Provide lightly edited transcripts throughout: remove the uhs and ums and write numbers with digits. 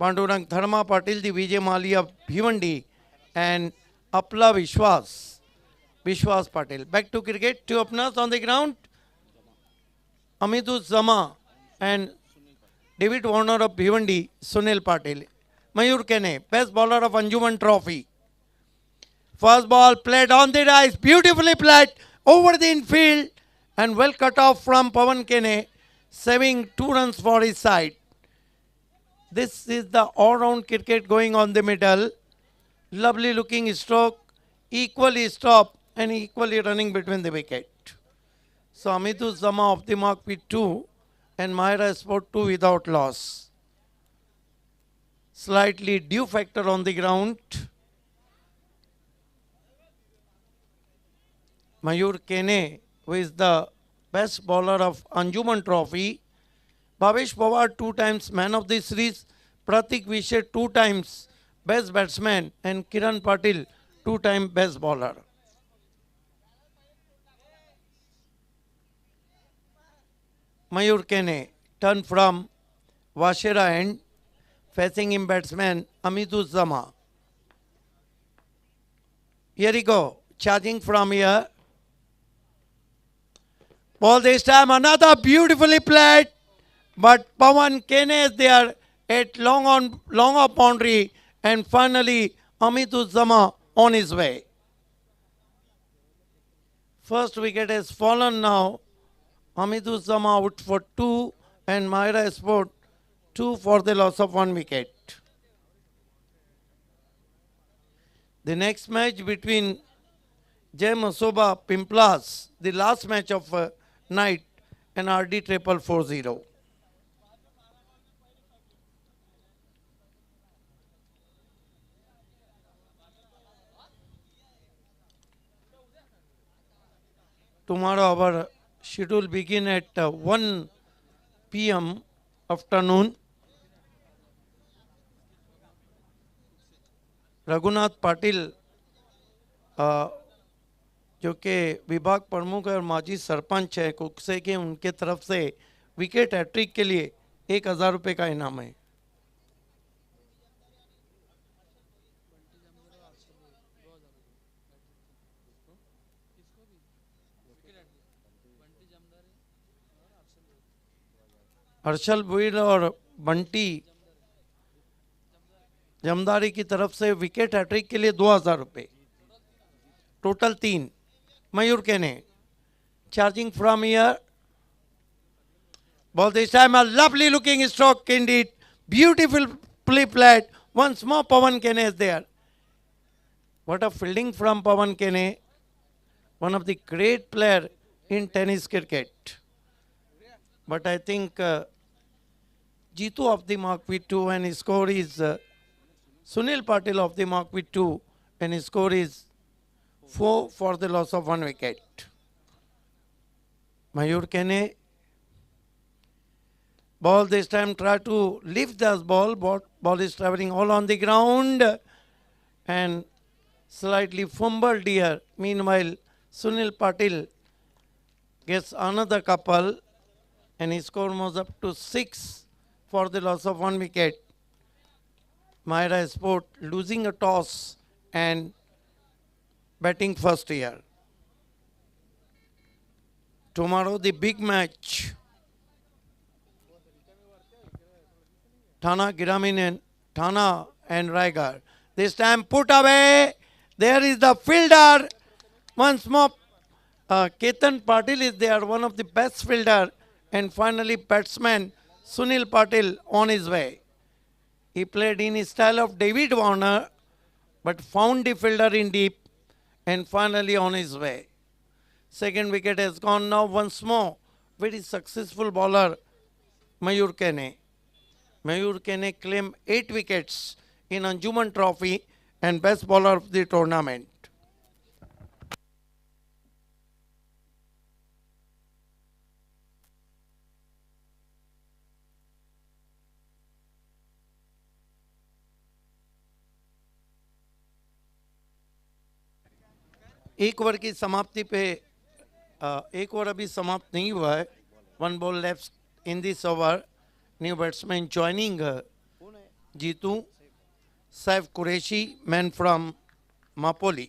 Pandurang Dharma Patil, the Vijay Mali of Bhivandi, and Apla Vishwas Patil. Back to cricket, two openers on the ground. Amitu Zama and David Warner of Bhivandi, Sunil Patil. Mayur Kene, best bowler of Anjuman Trophy. First ball played on the rise, beautifully played over the infield and well cut off from Pawan Kene, saving 2 runs for his side. This is the all-round cricket going on the middle. Lovely looking stroke, equally stop and equally running between the wicket. So Amitu Zama off the mark with 2 and Mahira Sport 2 without loss. Slightly dew factor on the ground. Mayur Kene, who is the best bowler of Anjuman Trophy. Bhavesh Pawar 2 times man of the series. Pratik Vishe 2 times best batsman and Kiran Patil 2 times best bowler. Mayur Kene turn from Vashera end, facing him batsman Amitu Zama. Here he go, charging from here. Ball this time, another beautifully played, but Pawan Kene is there at long off boundary, and finally Amitu Zama on his way. First wicket has fallen now. Amitu Zama out for 2 and Mahira Sport 2 for the loss of 1 wicket. The next match between Jai Masoba Pimplas, the last match of night, and RD 440. Tomorrow our schedule begin at 1 p.m. afternoon. Raghunath Patil जो कि विभाग प्रमुख और माजी सरपंच है कुकसे के, उनके तरफ से wicket hat trick के लिए 1000 रुपये का इनाम है। हर्षल भुइल और बंटी जमदारी की तरफ से विकेट हैट्रिक के लिए 2000 रुपये, टोटल 3। मयूर केने charging from here. Ball this time, a lovely looking stroke indeed, beautifully played. Once more Pawan Kene is there. What a fielding from Pawan Kene, one of the great player in tennis cricket. But I think Jitu of the mark with 2 and his score is Sunil Patil of the mark with 2 and his score is 4 for the loss of 1 wicket. Mayur Kene, ball this time try to lift this ball. Ball is traveling all on the ground and slightly fumbled here. Meanwhile, Sunil Patil gets another couple and his score moves up to 6 for the loss of 1 wicket. Mahira Sport losing a toss and batting first here. Tomorrow the big match. Thana Giramin and Raigar. This time put away. There is the fielder. Once more, Ketan Patil is there, one of the best fielder. And finally, batsman Sunil Patil on his way. He played in his style of David Warner, but found the fielder in deep and finally on his way. Second wicket has gone now once more. Very successful bowler, Mayur Kene. Mayur Kene claimed 8 wickets in Anjuman Trophy and best bowler of the tournament. एक over की समाप्ति पे एक over अभी समाप्त नहीं हुआ है. 1 ball left in this over. New batsman joining Jeetu Saif Qureshi, man from Mapoli.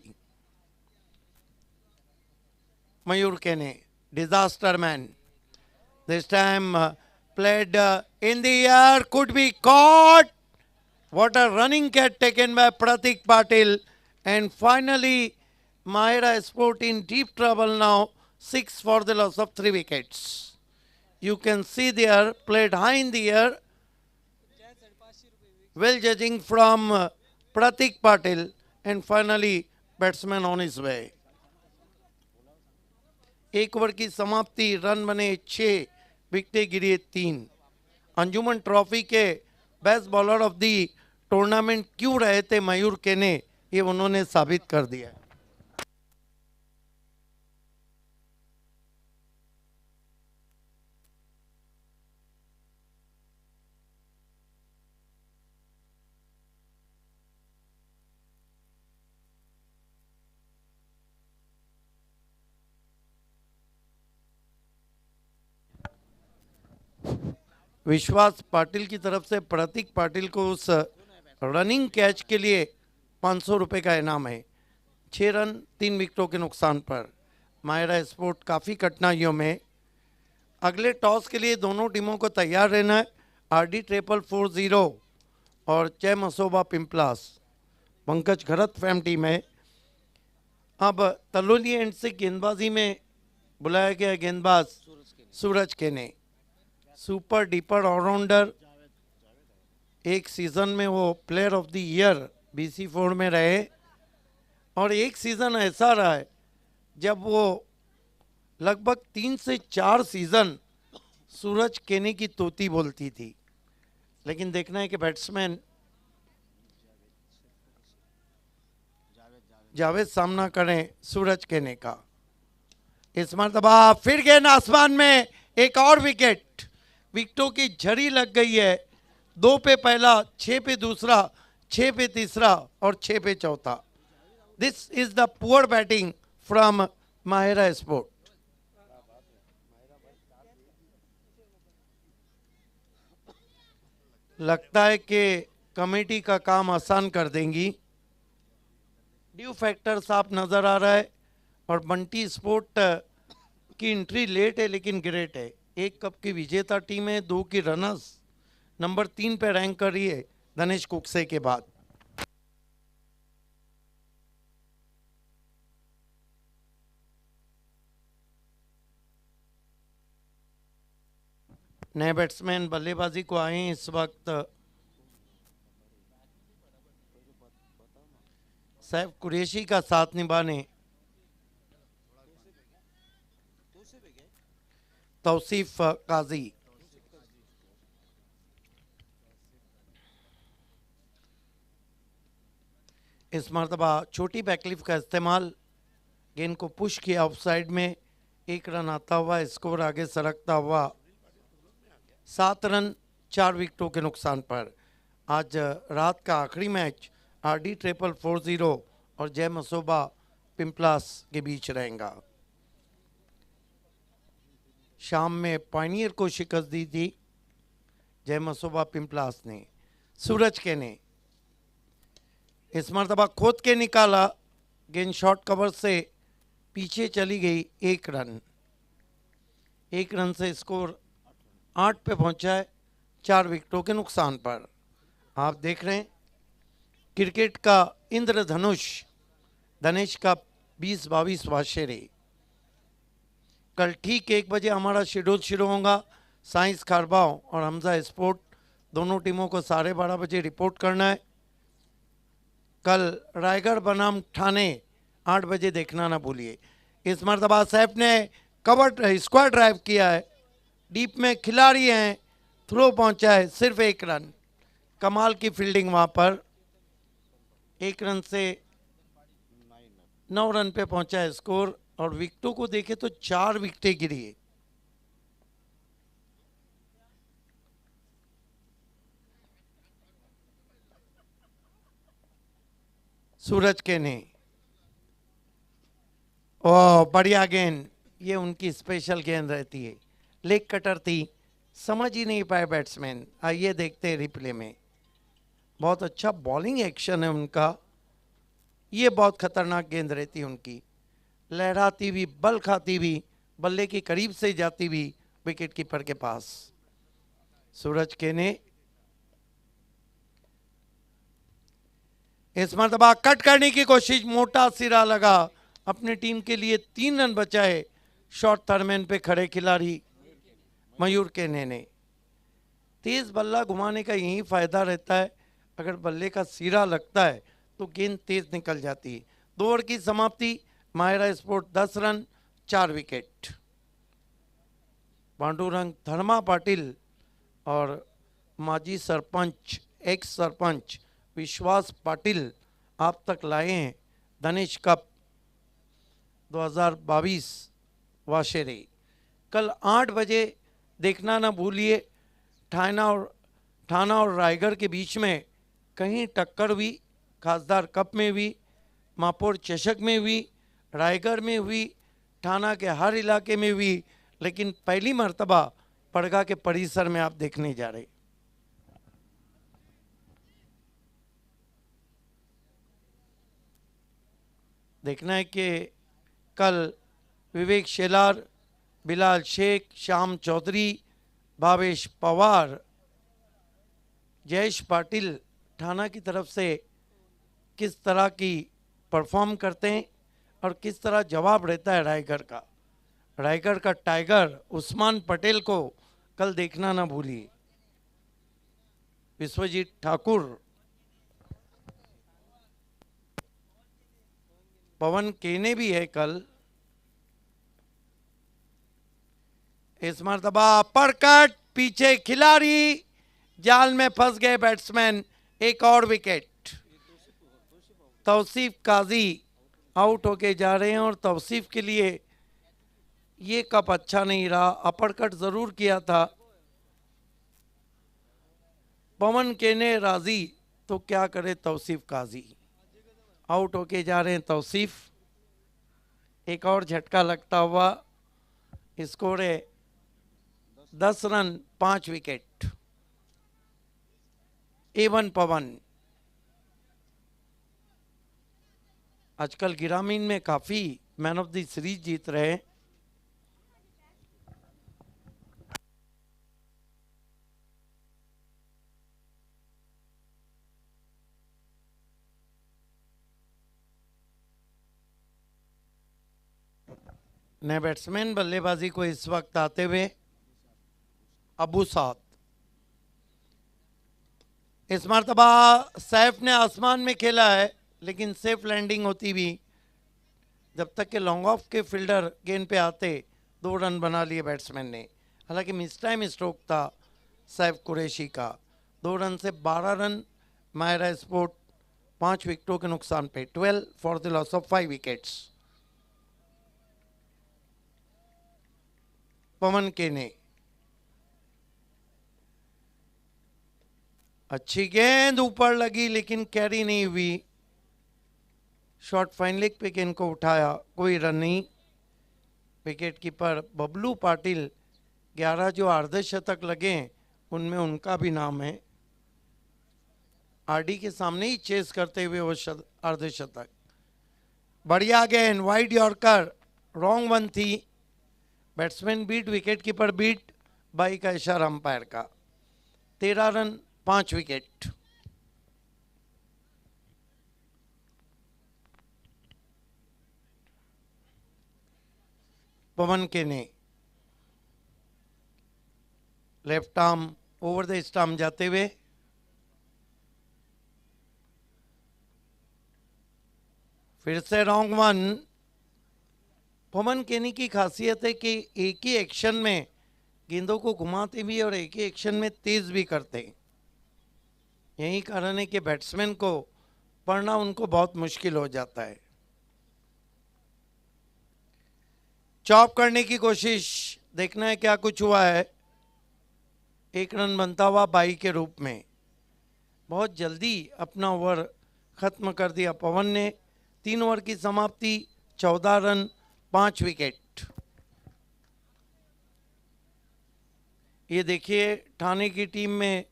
Mayur Kene, disaster man. This time played in the air, could be caught. What a running cat taken by Pratik Patil. And finally, Mahira Sport in deep trouble now. 6 for the loss of 3 wickets. You can see there, played high in the air. Well judging from Pratik Patil. And finally, batsman on his way. एक over की समाप्ति, run बने 6, विकेटें गिरी 3. Anjuman trophy के best bowler of the tournament क्यों रहे थे मयूर केने, ये उन्होंने साबित कर दिया. विश्वास पाटिल की तरफ से प्रतीक पाटिल को उस रनिंग कैच के लिए 500 रुपये का इनाम है. 6 रन 3 विकेटों के नुकसान पर. माहिरा स्पोर्ट काफ़ी कठिनाइयों में. अगले टॉस के लिए दोनों टीमों को तैयार रहना है. RD 440 और जय मसोबा पिंपलास, पंकज घरत फैम टीम है. अब तलोली एंड से गेंदबाजी में बुलाया गया गेंदबाज सूरज केने, सुपर डीपर ऑलराउंडर. एक सीज़न में वो player of the year BC4 में रहे और एक सीज़न ऐसा रहा है जब वो लगभग 3 से 4 सीज़न सूरज केने की तोती बोलती थी. लेकिन देखना है कि बैट्समैन जावेद सामना करें सूरज केने का. इस मरतबा फिर गेंद आसमान में, एक और विकेट. विकेटों की झड़ी लग गई है. 2 पे पहला, 6 पे दूसरा, 6 पे तीसरा और 6 पे चौथा. This is the poor batting from Mahira sport. लगता है कि कमेटी का काम आसान कर देंगी. ड्यू फैक्टर साफ नजर आ रहा है और बंटी स्पोर्ट की एंट्री लेट है लेकिन ग्रेट है. 1 कप की विजेता टीम है, 2 की रनर्स, नंबर 3 पे रैंक कर रही है धनेश कुकसे के बाद. नए बैट्समैन बल्लेबाजी को आए हैं इस वक्त. सैफ कुरैशी का साथ निभाने तौसीफ काजी. इस मरतबा छोटी बैकलिफ का इस्तेमाल, गेंद को पुश किया ऑफसाइड में. 1 रन आता हुआ, स्कोर आगे सरकता हुआ. 7 रन 4 विकेटों के नुकसान पर. आज रात का आखिरी मैच RD 440 और जय मसोबा पिंपलास के बीच रहेगा. शाम में पायनियर को शिकस्त दी थी जय मसोबा पिंपलास ने. सूरज केने इस मरतबा खोद के निकाला, गेंद शॉर्ट कवर से पीछे चली गई. 1 रन. 1 रन से स्कोर 8 पे पहुंचा है, 4 विकेटों के नुकसान पर. आप देख रहे हैं क्रिकेट का इंद्रधनुष, धनेश का 20-22 वाशेरे. कल ठीक 1 बजे हमारा शेड्यूल शुरू होगा. साइंस खारबाव और हमजा स्पोर्ट दोनों टीमों को 12:30 बजे रिपोर्ट करना है. कल रायगढ़ बनाम ठाणे 8 बजे देखना ना भूलिए. इस मरतबा सैफ ने कवर स्क्वायर ड्राइव किया है, डीप में खिलाड़ी हैं, थ्रो पहुंचा है, सिर्फ 1 रन. कमाल की फील्डिंग वहां पर. 1 रन से 9 रन पे पहुंचा है स्कोर. और विकेटों को देखे तो 4 विकेटें गिरी है. सूरज केने, ओह बढ़िया गेंद. ये उनकी स्पेशल गेंद रहती है, लेग कटर थी, समझ ही नहीं पाए बैट्समैन. आइए देखते हैं रिप्ले में. बहुत अच्छा बॉलिंग एक्शन है उनका। ये बहुत खतरनाक गेंद रहती है उनकी, लहराती हुई, बल खाती हुई, बल्ले के करीब से जाती हुई विकेट कीपर के पास। सूरज के ने इस मरतबा कट करने की कोशिश, मोटा सिरा लगा, अपनी टीम के लिए 3 रन बचाए शॉर्ट थर्मैन पे खड़े खिलाड़ी मयूर केने ने। तेज बल्ला घुमाने का यही फायदा रहता है, अगर बल्ले का सिरा लगता है तो गेंद तेज निकल जाती है। 2 ओवर की समाप्ति, Mahira sport 10 run 4 wicket. Pandurang Dharma Patil और माजी सरपंच, एक्स सरपंच विश्वास पाटिल आप तक लाए हैं धनेश कप 2022 वाशेरे। कल 8 बजे देखना ना भूलिए। ठाना और रायगढ़ के बीच में कहीं टक्कर हुई, खासदार कप में हुई, मापोर चषक में हुई, रायगढ़ में हुई, ठाना के हर इलाके में हुई, लेकिन पहली मर्तबा पड़गा के परिसर में आप देखने जा रहे। देखना है कि कल विवेक शेलार, बिलाल शेख, श्याम चौधरी, भावेश पवार, जयेश पाटिल ठाना की तरफ से किस तरह की परफॉर्म करते हैं और किस तरह जवाब रहता है रायगढ़ का। रायगढ़ का टाइगर उस्मान पटेल को कल देखना ना भूलिए। विश्वजीत ठाकुर, पवन केने भी है कल। इस मरतबा परकट, पीछे खिलाड़ी, जाल में फंस गए बैट्समैन, एक और विकेट। तौसीफ काजी आउट होके जा रहे हैं और तौसीफ के लिए ये कप अच्छा नहीं रहा। अपरकट जरूर किया था। पवन केने राजी तो क्या करे तौसीफ काजी, आउट होके जा रहे हैं तौसीफ। एक और झटका लगता हुआ, स्कोर है 10 रन 5 विकेट। A1 पवन आजकल ग्रामीण में काफी मैन ऑफ द सीरीज जीत रहे हैं। नए बैट्समैन बल्लेबाजी को इस वक्त आते हुए अबू साद। इस मरतबा सैफ ने आसमान में खेला है, लेकिन सेफ लैंडिंग होती भी, जब तक के लॉन्ग ऑफ के फील्डर गेंद पे आते 2 रन बना लिए बैट्समैन ने। हालांकि मिस टाइम स्ट्रोक था सैफ कुरैशी का। 2 रन से 12 रन, माहिरा स्पोर्ट 5 विकेटों के नुकसान पे, 12 for the loss of 5 wickets. Pawan Kene, अच्छी गेंद ऊपर लगी लेकिन कैरी नहीं हुई। शॉर्ट फाइन लेग पे गेंद को उठाया, कोई रन नहीं। विकेट कीपर बबलू पाटिल, 11 जो अर्धशतक लगे उनमें उनका भी नाम है। आरडी के सामने ही चेस करते हुए वो अर्धशतक। बढ़िया गेंद, वाइड यॉर्कर, रॉन्ग वन थी। Batsman beat, wicket keeper beat, bye का इशारा अंपायर का। 13 रन 5 विकेट। पवन केने, left arm over the stump जाते हुए, फिर से रॉन्ग वन। पवन केने की खासियत है कि एक ही एक्शन में गेंदों को घुमाते भी और एक ही एक्शन में तेज भी करते हैं। यही कारण है कि बैट्समैन को पढ़ना उनको बहुत मुश्किल हो जाता है। चॉप करने की कोशिश, देखना है क्या कुछ हुआ है। 1 रन बनता हुआ 22 के रूप में। बहुत जल्दी अपना ओवर खत्म कर दिया पवन ने। 3 ओवर की समाप्ति, 14 रन 5 विकेट। ये देखिए ठाणे की टीम में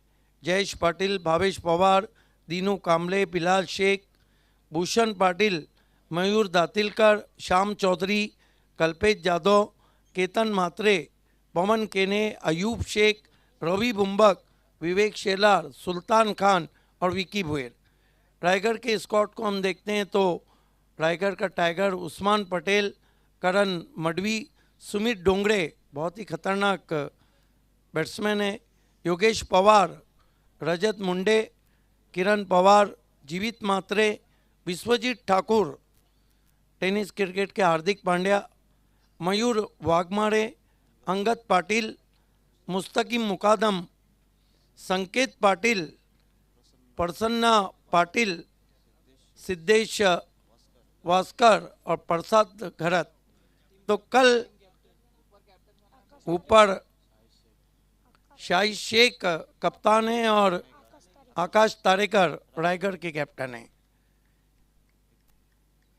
जयेश पाटिल, भावेश पवार, दीनू कांबले, बिलाल शेख, भूषण पाटिल, मयूर दातिलकर, श्याम चौधरी, कल्पेश जाधव, केतन म्हात्रे, पवन केने, अयूब शेख, रवि बुम्बक, विवेक शेलार, सुल्तान खान और विकी भुएर। रायगढ़ के स्क्वाड को हम देखते हैं तो रायगढ़ का टाइगर उस्मान पटेल, करण मडवी, सुमित डोंगरे बहुत ही खतरनाक बैट्समैन है, योगेश पवार, रजत मुंडे, किरण पवार, जीवित मात्रे, विश्वजीत ठाकुर, टेनिस क्रिकेट के हार्दिक पांड्या, मयूर वाघमारे, अंगद पाटिल, मुस्तकिम मुकादम, संकेत पाटिल, प्रसन्ना पाटिल, सिद्धेश वास्कर और प्रसाद घरत। तो कल ऊपर शाही शेख कप्तान है और आकाश तारेकर रायगढ़ के कैप्टन हैं।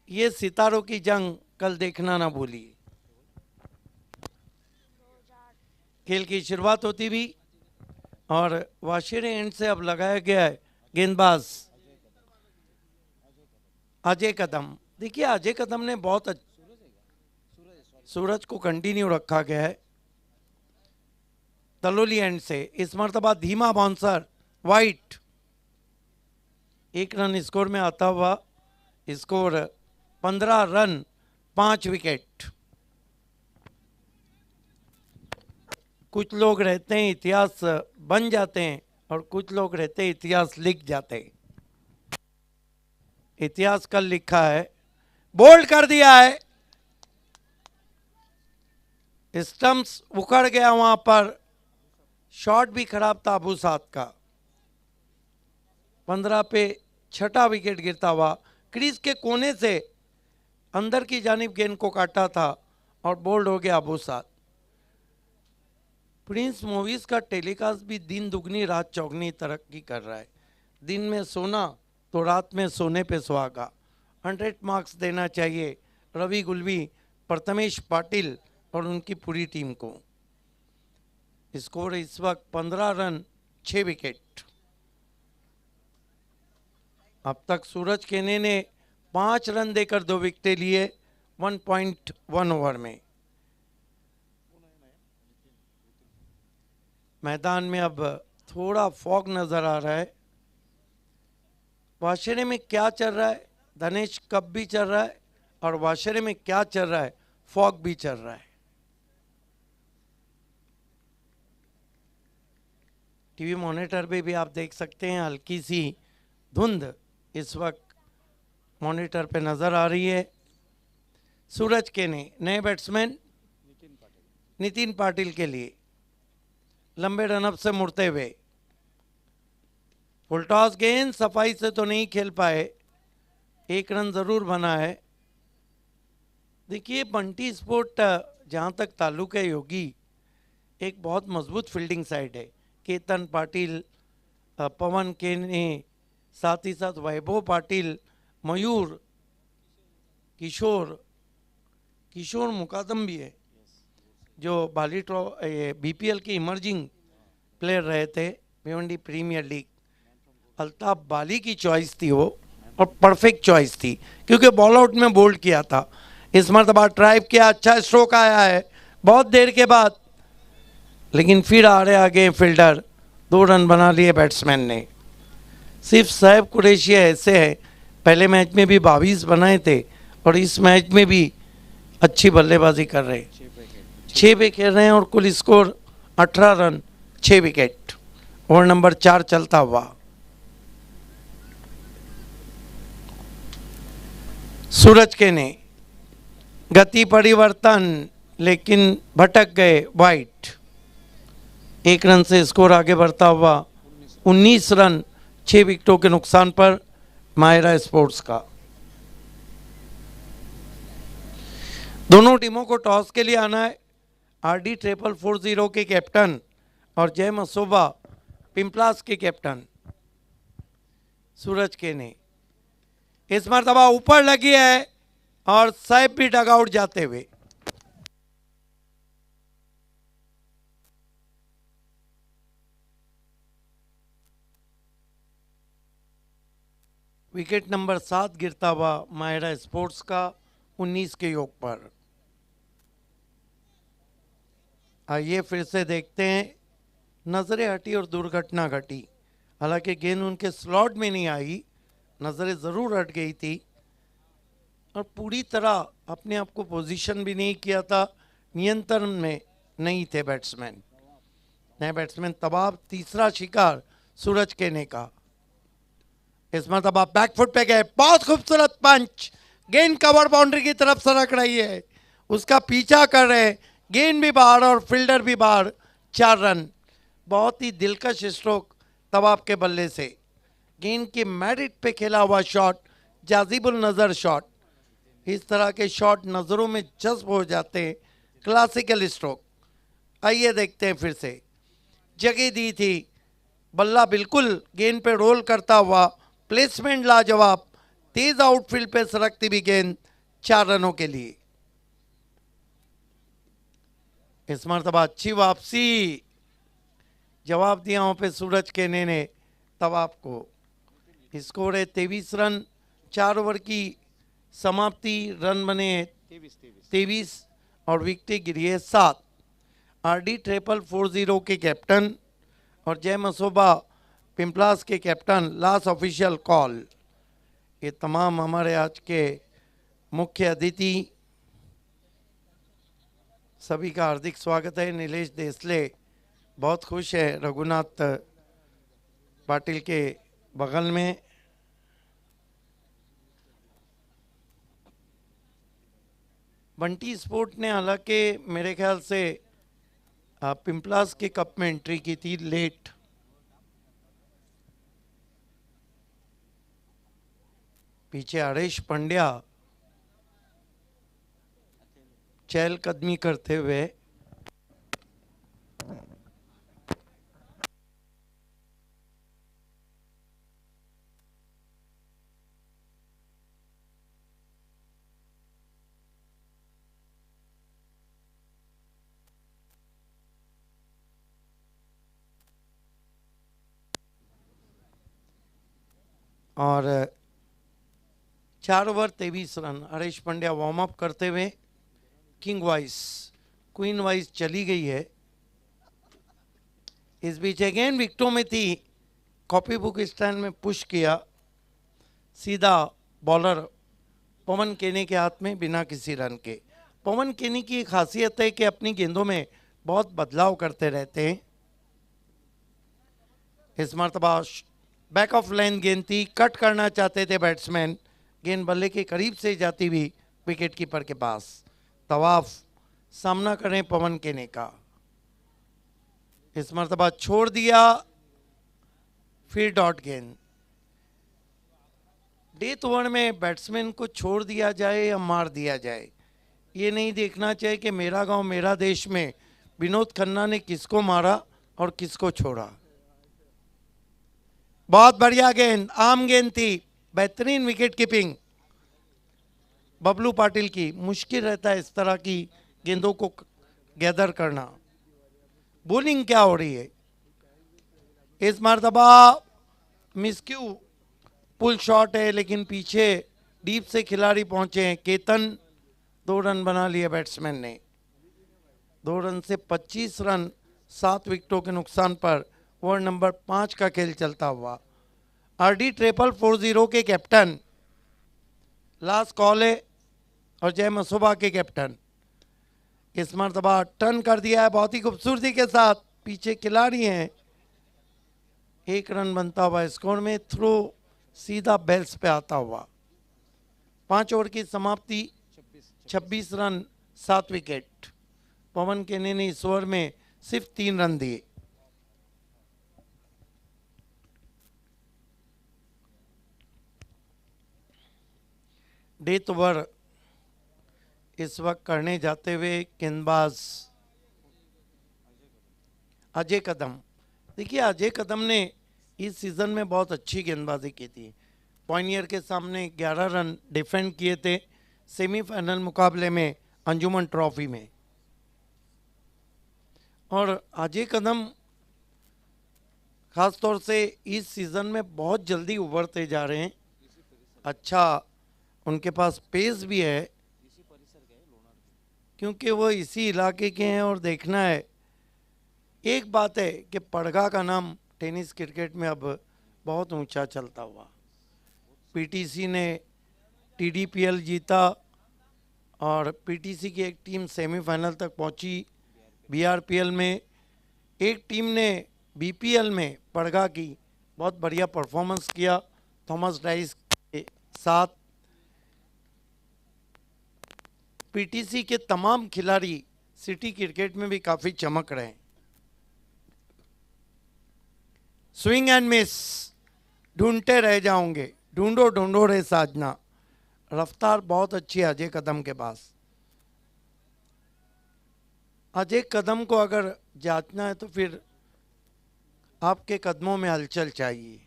ये सितारों की जंग कल देखना ना भूलिए। खेल की शुरुआत होती भी और वाशिरे एंड से अब लगाया गया है गेंदबाज अजय कदम। देखिए अजय कदम ने बहुत सूरज को कंटिन्यू रखा गया है तलोली एंड से। इस मरतबा धीमा बाउंसर वाइट, 1 रन स्कोर में आता हुआ स्कोर 15 रन 5 विकेट। कुछ लोग रहते हैं इतिहास बन जाते हैं और कुछ लोग रहते हैं इतिहास लिख जाते हैं। इतिहास कल लिखा है, बोल्ड कर दिया है, स्टंप्स उखड़ गया, वहां पर शॉट भी खराब था अबू साद का। 15 पे 6ठा विकेट गिरता हुआ क्रीज के कोने से अंदर की जानिब गेंद को काटा था और बोल्ड हो गया अबू साद। प्रिंस मूवीज का टेलीकास्ट भी दिन दुगनी रात चौगनी तरक्की कर रहा है। दिन में सोना तो रात में सोने पे सुहागा। 100 मार्क्स देना चाहिए रवि गुलवी, प्रथमेश पाटिल और उनकी पूरी टीम को। स्कोर इस वक्त 15 रन 6 विकेट। अब तक सूरज केने ने 5 रन देकर 2 विकेटें लिए 1.1 ओवर में। मैदान में अब थोड़ा फॉग नजर आ रहा है। वाशरे में क्या चल रहा है, धनेश कप भी चल रहा है और वाशरे में क्या चल रहा है, फॉग भी चल रहा है। टीवी मॉनिटर पे भी आप देख सकते हैं हल्की सी धुंध इस वक्त मॉनिटर पे नजर आ रही है। सूरज केने नए बैट्समैन नितिन पाटिल के लिए लंबे रनअप से मुड़ते हुए, फुल टॉस गेंद सफाई से तो नहीं खेल पाए, 1 रन जरूर बना है। देखिए बंटी स्पोर्ट जहाँ तक ताल्लुक है योगी, एक बहुत मजबूत फील्डिंग साइड है। केतन पाटिल, पवन केने, साथ ही साथ वैभव पाटिल, मयूर, किशोर मुकादम भी है जो बाली बीपीएल के इमर्जिंग प्लेयर रहे थे भिवंडी प्रीमियर लीग। अल्ताफ बाली की चॉइस थी वो और परफेक्ट चॉइस थी क्योंकि बॉल आउट में बोल्ड किया था। इस मरतबा ट्राइव किया, अच्छा स्ट्रोक आया है बहुत देर के बाद, लेकिन फिर आ रहे आगे फील्डर, 2 रन बना लिए बैट्समैन ने। सिर्फ साहब कुरैशिया ऐसे है, पहले मैच में भी 22 बनाए थे और इस मैच में भी अच्छी बल्लेबाजी कर रहे हैं, 6 पे खेल रहे हैं और कुल score 18 run 6 wicket. Over number 4 चलता हुआ सूरज केने, गति परिवर्तन लेकिन भटक गए वाइट। 1 रन से स्कोर आगे बढ़ता हुआ 19 रन 6 विकेटों के नुकसान पर माहिरा स्पोर्ट्स का। दोनों टीमों को टॉस के लिए आना है। RD 440 के कैप्टन और जय मसोबा पिंपलास के कैप्टन सूरज केने। इस मरतबा ऊपर लगी है और साहब भी डगआउट जाते हुए। विकेट नंबर 7 गिरता हुआ माहिरा स्पोर्ट्स का 19 के योग पर। आइए फिर से देखते हैं, नज़रें हटी और दुर्घटना घटी। हालांकि गेंद उनके स्लॉट में नहीं आई, नज़रें ज़रूर हट गई थी और पूरी तरह अपने आप को पोजीशन भी नहीं किया था, नियंत्रण में नहीं थे बैट्समैन। नए बैट्समैन तबाब, तीसरा शिकार सूरज केने का। इस मरतबा बैकफुट पे गए, बहुत खूबसूरत पंच, गेंद कवर बाउंड्री की तरफ सरक रही है, उसका पीछा कर रहे, गेंद भी बाहर और फील्डर भी बाहर। 4 रन, बहुत ही दिलकश स्ट्रोक तवाब के बल्ले से। गेंद के मेरिट पे खेला हुआ शॉट, जाजिबुल नज़र शॉट। इस तरह के शॉट नज़रों में जज्ब हो जाते हैं, क्लासिकल स्ट्रोक। आइए देखते हैं फिर से, जगह दी थी, बल्ला बिल्कुल गेंद पे रोल करता हुआ, प्लेसमेंट लाजवाब, तेज आउटफील्ड पे सरकती भी गेंद 4 रनों के लिए। इस मरतबा अच्छी वापसी, जवाब दिया वहां पे सूरज केने ने तवाब को। स्कोर है 23 रन, 4 ओवर की समाप्ति, रन बने 23 और विकेट गिरी है 7। RD 4440 के कैप्टन और जय मसोबा पिंपलास के कैप्टन, लास्ट ऑफिशियल कॉल। ये तमाम हमारे आज के मुख्य अतिथि, सभी का हार्दिक स्वागत है। नीलेश देसले बहुत खुश है रघुनाथ पाटिल के बगल में। बंटी स्पोर्ट ने हालांकि मेरे ख्याल से पिंपलास के कप में एंट्री की थी लेट। पीछे हरीश पंड्या चहलकदमी करते हुए। और 4 over 23 run, Harish Pandya warm up करते हुए। किंग वाइस, क्वीन वाइस चली गई है। इस बीच अगेन विकेटों में थी, कॉपी बुक स्टैंड में पुश किया, सीधा बॉलर पवन केने के हाथ में बिना किसी रन के। पवन केने की एक खासियत है कि अपनी गेंदों में बहुत बदलाव करते रहते हैं। इस मरतबा बैक ऑफ लाइन गेंद थी, कट करना चाहते थे बैट्समैन, गेंद बल्ले के करीब से जाती हुई विकेट कीपर के पास। तवाफ सामना करें पवन केने का, इस मरतबा छोड़ दिया, फिर डॉट गेंद। डेथ ओवर में बैट्समैन को छोड़ दिया जाए या मार दिया जाए, ये नहीं देखना चाहिए कि मेरा गांव मेरा देश में विनोद खन्ना ने किसको मारा और किसको छोड़ा। बहुत बढ़िया गेंद, आम गेंद थी, बेहतरीन विकेट कीपिंग बबलू पाटिल की। मुश्किल रहता है इस तरह की गेंदों को गैदर करना। बॉलिंग क्या हो रही है, इस मरतबा मिसक्यू पुल शॉट है, लेकिन पीछे डीप से खिलाड़ी पहुंचे हैं। केतन 2 रन बना लिए बैट्समैन ने। 2 रन से 25 रन, 7 विकेटों के नुकसान पर ओवर नंबर 5 का खेल चलता हुआ। RD 4440 के कैप्टन, लास्ट कॉल है, और जय मसोबा के कैप्टन। इस मरतबा टर्न कर दिया है बहुत ही खूबसूरती के साथ, पीछे खिलाड़ी हैं। 1 रन बनता हुआ स्कोर में, थ्रो सीधा बेल्स पे आता हुआ। 5 ओवर की समाप्ति, 26 रन 7 विकेट। पवन केने ने इस ओवर में सिर्फ 3 रन दिए। डेथ ओवर इस वक्त करने जाते हुए गेंदबाज अजय कदम। देखिए अजय कदम ने इस सीज़न में बहुत अच्छी गेंदबाजी की थी। पॉइनियर के सामने 11 रन डिफेंड किए थे सेमीफाइनल मुकाबले में अंजुमन ट्रॉफी में। और अजय कदम खास तौर से इस सीज़न में बहुत जल्दी उभरते जा रहे हैं अच्छा उनके पास पेस भी है, क्योंकि वो इसी इलाके के हैं। और देखना है, एक बात है कि पड़गा का नाम टेनिस क्रिकेट में अब बहुत ऊंचा चलता हुआ। पीटीसी ने टीडीपीएल जीता और पीटीसी की एक टीम सेमीफाइनल तक पहुंची। बीआरपीएल में एक टीम ने बीपीएल में पड़गा की बहुत बढ़िया परफॉर्मेंस किया थॉमस डाइस के साथ। पीटीसी के तमाम खिलाड़ी सिटी क्रिकेट में भी काफ़ी चमक रहे हैं। स्विंग एंड मिस, ढूंढते रह जाओगे, ढूंढो ढूंढो रे साजना। रफ्तार बहुत अच्छी है अजय कदम के पास। अजय कदम को अगर जांचना है तो फिर आपके कदमों में हलचल चाहिए।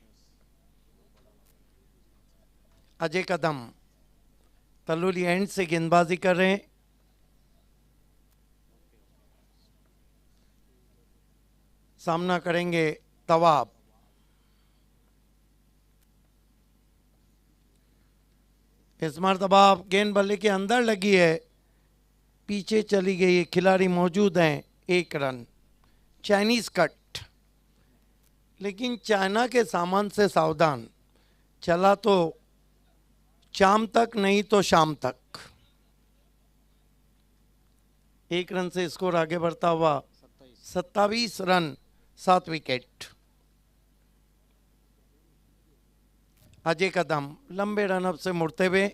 अजय कदम तल्लुली एंड से गेंदबाजी कर रहे हैं। सामना करेंगे तवाब। इस मरतबा गेंद बल्ले के अंदर लगी है, पीछे चली गई है, खिलाड़ी मौजूद हैं। 1 रन। चाइनीज कट, लेकिन चाइना के सामान से सावधान। चला तो शाम तक, नहीं तो शाम तक। 1 रन से स्कोर आगे बढ़ता हुआ 27 रन, 7 विकेट। अजय कदम लंबे रनअप से मुड़ते हुए,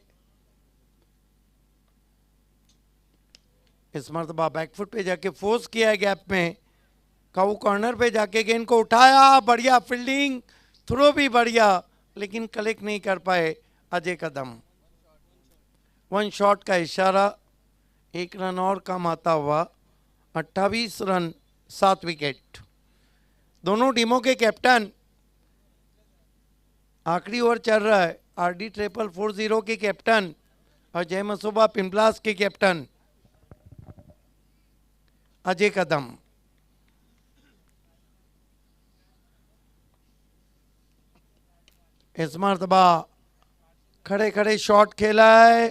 इस मरतबा बैकफुट पे जाके फोर्स किया है गैप में। काऊ कॉर्नर पे जाके गेंद को उठाया, बढ़िया फील्डिंग, थ्रो भी बढ़िया, लेकिन कलेक्ट नहीं कर पाए अजय कदम। 1 शॉट का इशारा, 1 रन और कम आता हुआ 28 रन, 7 विकेट। दोनों टीमों के कैप्टन, आखिरी ओवर चल रहा है। आरडी 440 के कैप्टन और जय मसूबा पिंपलास के कैप्टन अजय कदम। इस मरतबा खड़े खड़े शॉट खेला है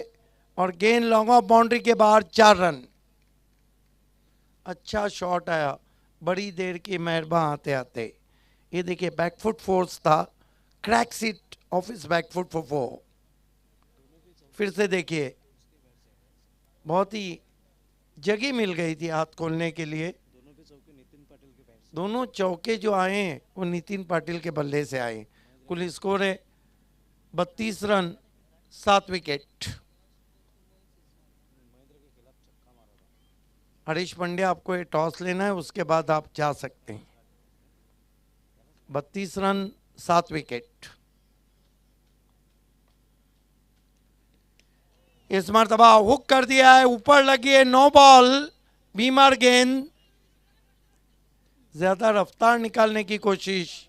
और गेंद लॉन्ग ऑफ बाउंड्री के बाहर, 4 रन। अच्छा शॉट आया बड़ी देर की मेहरबा आते आते। ये देखिए बैकफुट फोर्स था, क्रैक सीट ऑफ इस बैकफुट फॉर 4। फिर से देखिए, बहुत ही जगह मिल गई थी हाथ खोलने के लिए। दोनों चौके जो आए हैं वो नितिन पाटिल के बल्ले से आए। कुल स्कोर है 32 रन, 7 विकेट। हरीश पांड्या, आपको ये टॉस लेना है, उसके बाद आप जा सकते हैं। 32 रन, 7 विकेट। इस मरतबा हुक कर दिया है, ऊपर लगी है, 9 बॉल। बीमार गेंद, ज्यादा रफ्तार निकालने की कोशिश,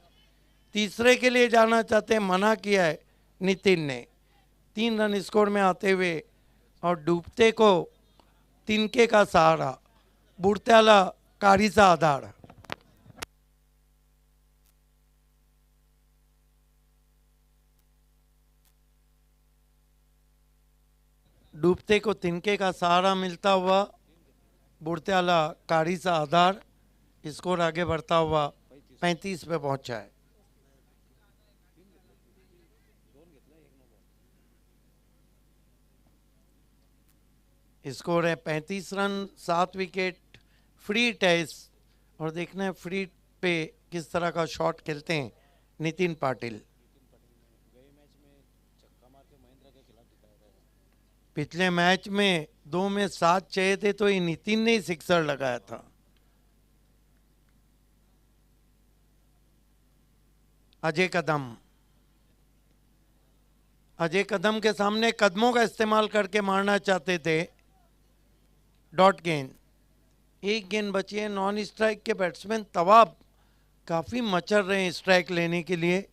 तीसरे के लिए जाना चाहते हैं, मना किया है नितिन ने। 3 रन स्कोर में आते हुए और डूबते को तिनके का सहारा, बुढ़त्याला कारीचा आधार। डूबते को तिनके का सहारा मिलता हुआ, बुढ़त्याला कारीचा आधार। स्कोर आगे बढ़ता हुआ 35 पे पहुंचा है। स्कोर है 35 रन, 7 विकेट। फ्री टेस्ट, और देखना है फ्री पे किस तरह का शॉट खेलते हैं नितिन पाटिल। पिछले मैच में 2 में 7 चाहिए थे तो ये नितिन ने ही सिक्सर लगाया था। अजय कदम, अजय कदम के सामने कदमों का इस्तेमाल करके मारना चाहते थे डॉट गेंद। 1 गेंद बची है। नॉन स्ट्राइक के बैट्समैन तवाब काफी मचल रहे हैं स्ट्राइक लेने के लिए।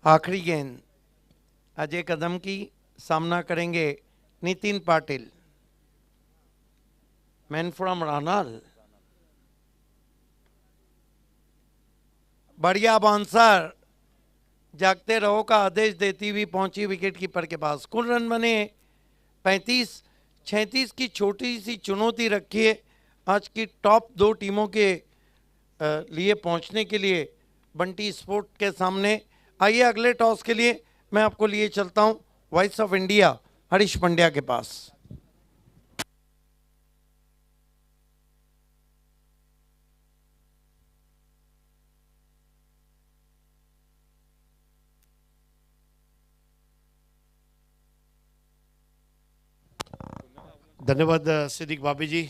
आखिरी गेंद अजय कदम की, सामना करेंगे नितिन पाटिल। मैन फ्रॉम रानाल, बढ़िया बाउंसर, जागते रहो का आदेश देती हुई पहुंची विकेट कीपर के पास। कुल रन बने 35। 36 की छोटी सी चुनौती रखी है आज की टॉप दो टीमों के लिए पहुंचने के लिए बंटी स्पोर्ट के सामने। आइए अगले टॉस के लिए मैं आपको लिए चलता हूं voice of India Harish Pandya के पास। धन्यवाद सिद्दीक बाबीजी.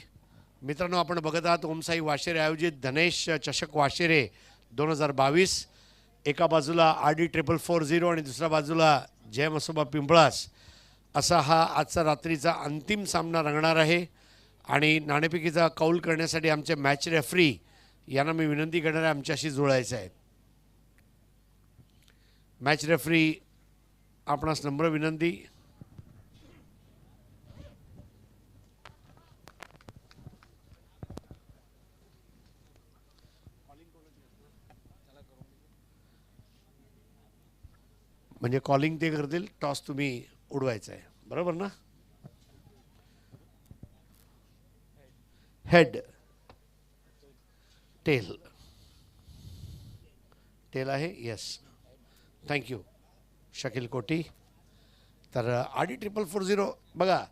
मित्रांनो, आपण बघत आहात ओमसाई वाशेरे आयोजित धनेश चषक वाशेरे 2022. एका बाजूला RD440 आणि दुसऱ्या बाजूला जय मसोबा पिंपळास असा हा आजचा रात्रीचा अंतिम सामना रंगणार आहे. आणि नाणेफेकीचा कौल करण्यासाठी आमचे मॅच रेफरी यांना मी विनंती करणार आहे आमच्याशी जुळायचं आहे. मॅच रेफरी आपणास नम्र विनंती. म्हणजे कॉलिंग ते करतील, टॉस तुम्ही उडवायचा आहे, बरोबर ना? हेड, टेल, टेल आहे. येस, थँक्यू शकील कोटी. तर RD440 बघा,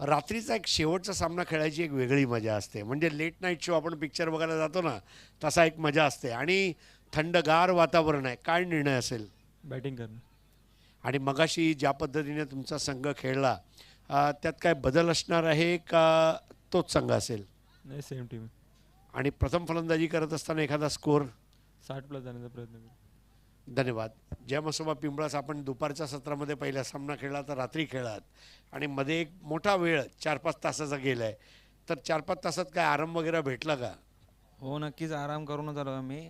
रात्रीचा एक शेवटचा सामना खेळायची एक वेगळी मजा असते. म्हणजे लेट नाईट शो आपण पिक्चर बघायला जातो ना, तसा एक मजा असते. आणि थंडगार वातावरण आहे. काय निर्णय असेल? बॅटिंग करणं. आणि मगाशी ज्या पद्धतीने तुमचा संघ खेळला त्यात काय बदल असणार आहे का तोच संघ असेल? नाही, सेम टीम. आणि प्रथम फलंदाजी करत असताना एखादा स्कोर 60+ जाण्याचा प्रयत्न करू. धन्यवाद. जय मसोबा पिंपळास, आपण दुपारच्या सत्रामध्ये पहिला सामना खेळला तर रात्री खेळलात आणि मध्ये एक मोठा वेळ 4-5 तासाचा गेला आहे. तर 4-5 तासात काय आराम वगैरे भेटला का? हो, नक्कीच आराम करूनच आलो आम्ही.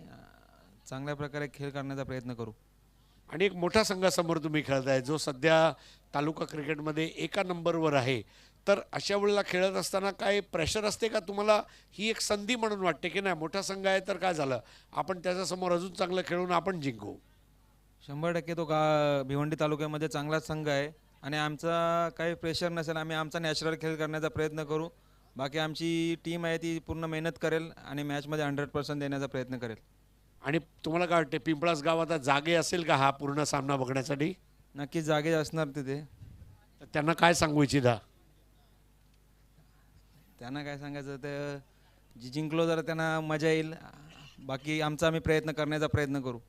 चांगल्या प्रकारे खेळ करण्याचा प्रयत्न करू. आणि एक मोठा संघासमोर तुम्ही खेळताय जो सध्या तालुका क्रिकेटमध्ये एका नंबरवर आहे. तर अशा वेळेला खेळत असताना काय प्रेशर असते का तुम्हाला? ही एक संधी म्हणून वाटते की नाही, मोठा संघ आहे तर काय झालं, आपण त्याच्यासमोर अजून चांगलं खेळून आपण जिंकू? 100% तो भिवंडी तालुक्यामध्ये चांगलाच संघ आहे आणि आमचा काही प्रेशर नसेल. आम्ही आमचा नॅचरल खेळ करण्याचा प्रयत्न करू. बाकी आमची टीम आहे ती पूर्ण मेहनत करेल आणि मॅचमध्ये 100% देण्याचा प्रयत्न करेल. आणि तुम्हाला काय वाटते, पिंपळास गाव आता जागे असेल का हा पूर्ण सामना बघण्यासाठी? नक्कीच जागे असणार तिथे. त्यांना काय सांगू इच्छिता? त्यांना काय सांगायचं, तर जिंकलो जर त्यांना मजा येईल. बाकी आमचा आम्ही प्रयत्न करण्याचा प्रयत्न करू.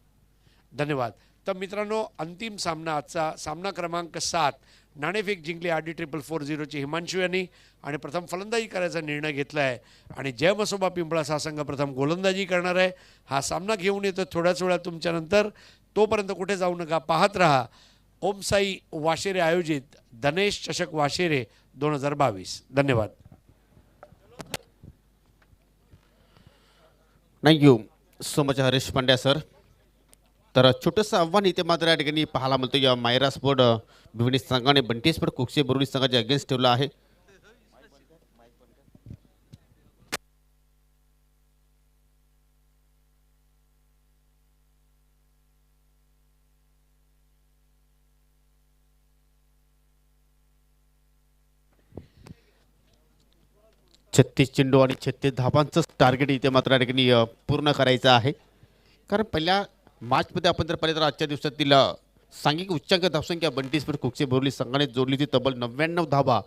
धन्यवाद. तर मित्रांनो, अंतिम सामना आजचा सामना क्रमांक 7 नाणेफेक जिंकली RD440ची हिमांशू यांनी आणि प्रथम फलंदाजी करायचा निर्णय घेतला आहे. आणि जय मसोबा पिंपळास हा संघ प्रथम गोलंदाजी करणार आहे. हा सामना घेऊन येतो थोड्याच वेळात तुमच्यानंतर. तोपर्यंत कुठे जाऊ नका, पाहत रहा ओमसाई वाशेरे आयोजित धनेश चषक वाशेरे 2022. धन्यवाद. Thank you so much Harish Pandya sir. तर छोटंसं आव्हान इथे मात्र या ठिकाणी पाहायला मिळतं. या मायरा स्पोर्ट भिवंडी संघाने बंटी स्पोर्ट कुक्षे बोरुली संघाच्या अगेन्स्ट ठेवला आहे. छत्तीस चेंडू आणि 36 धाबांचं टार्गेट इथे मात्र या ठिकाणी पूर्ण करायचं आहे. कारण पहिल्या मॅचमध्ये आपण जर पाहिलं तर आजच्या दिवसातील सांघिक उच्चांक धावसंख्या बंटी स्पोर्ट कुक्षे बोरुली संघाने जोडली होती. तब्बल 99 धाबा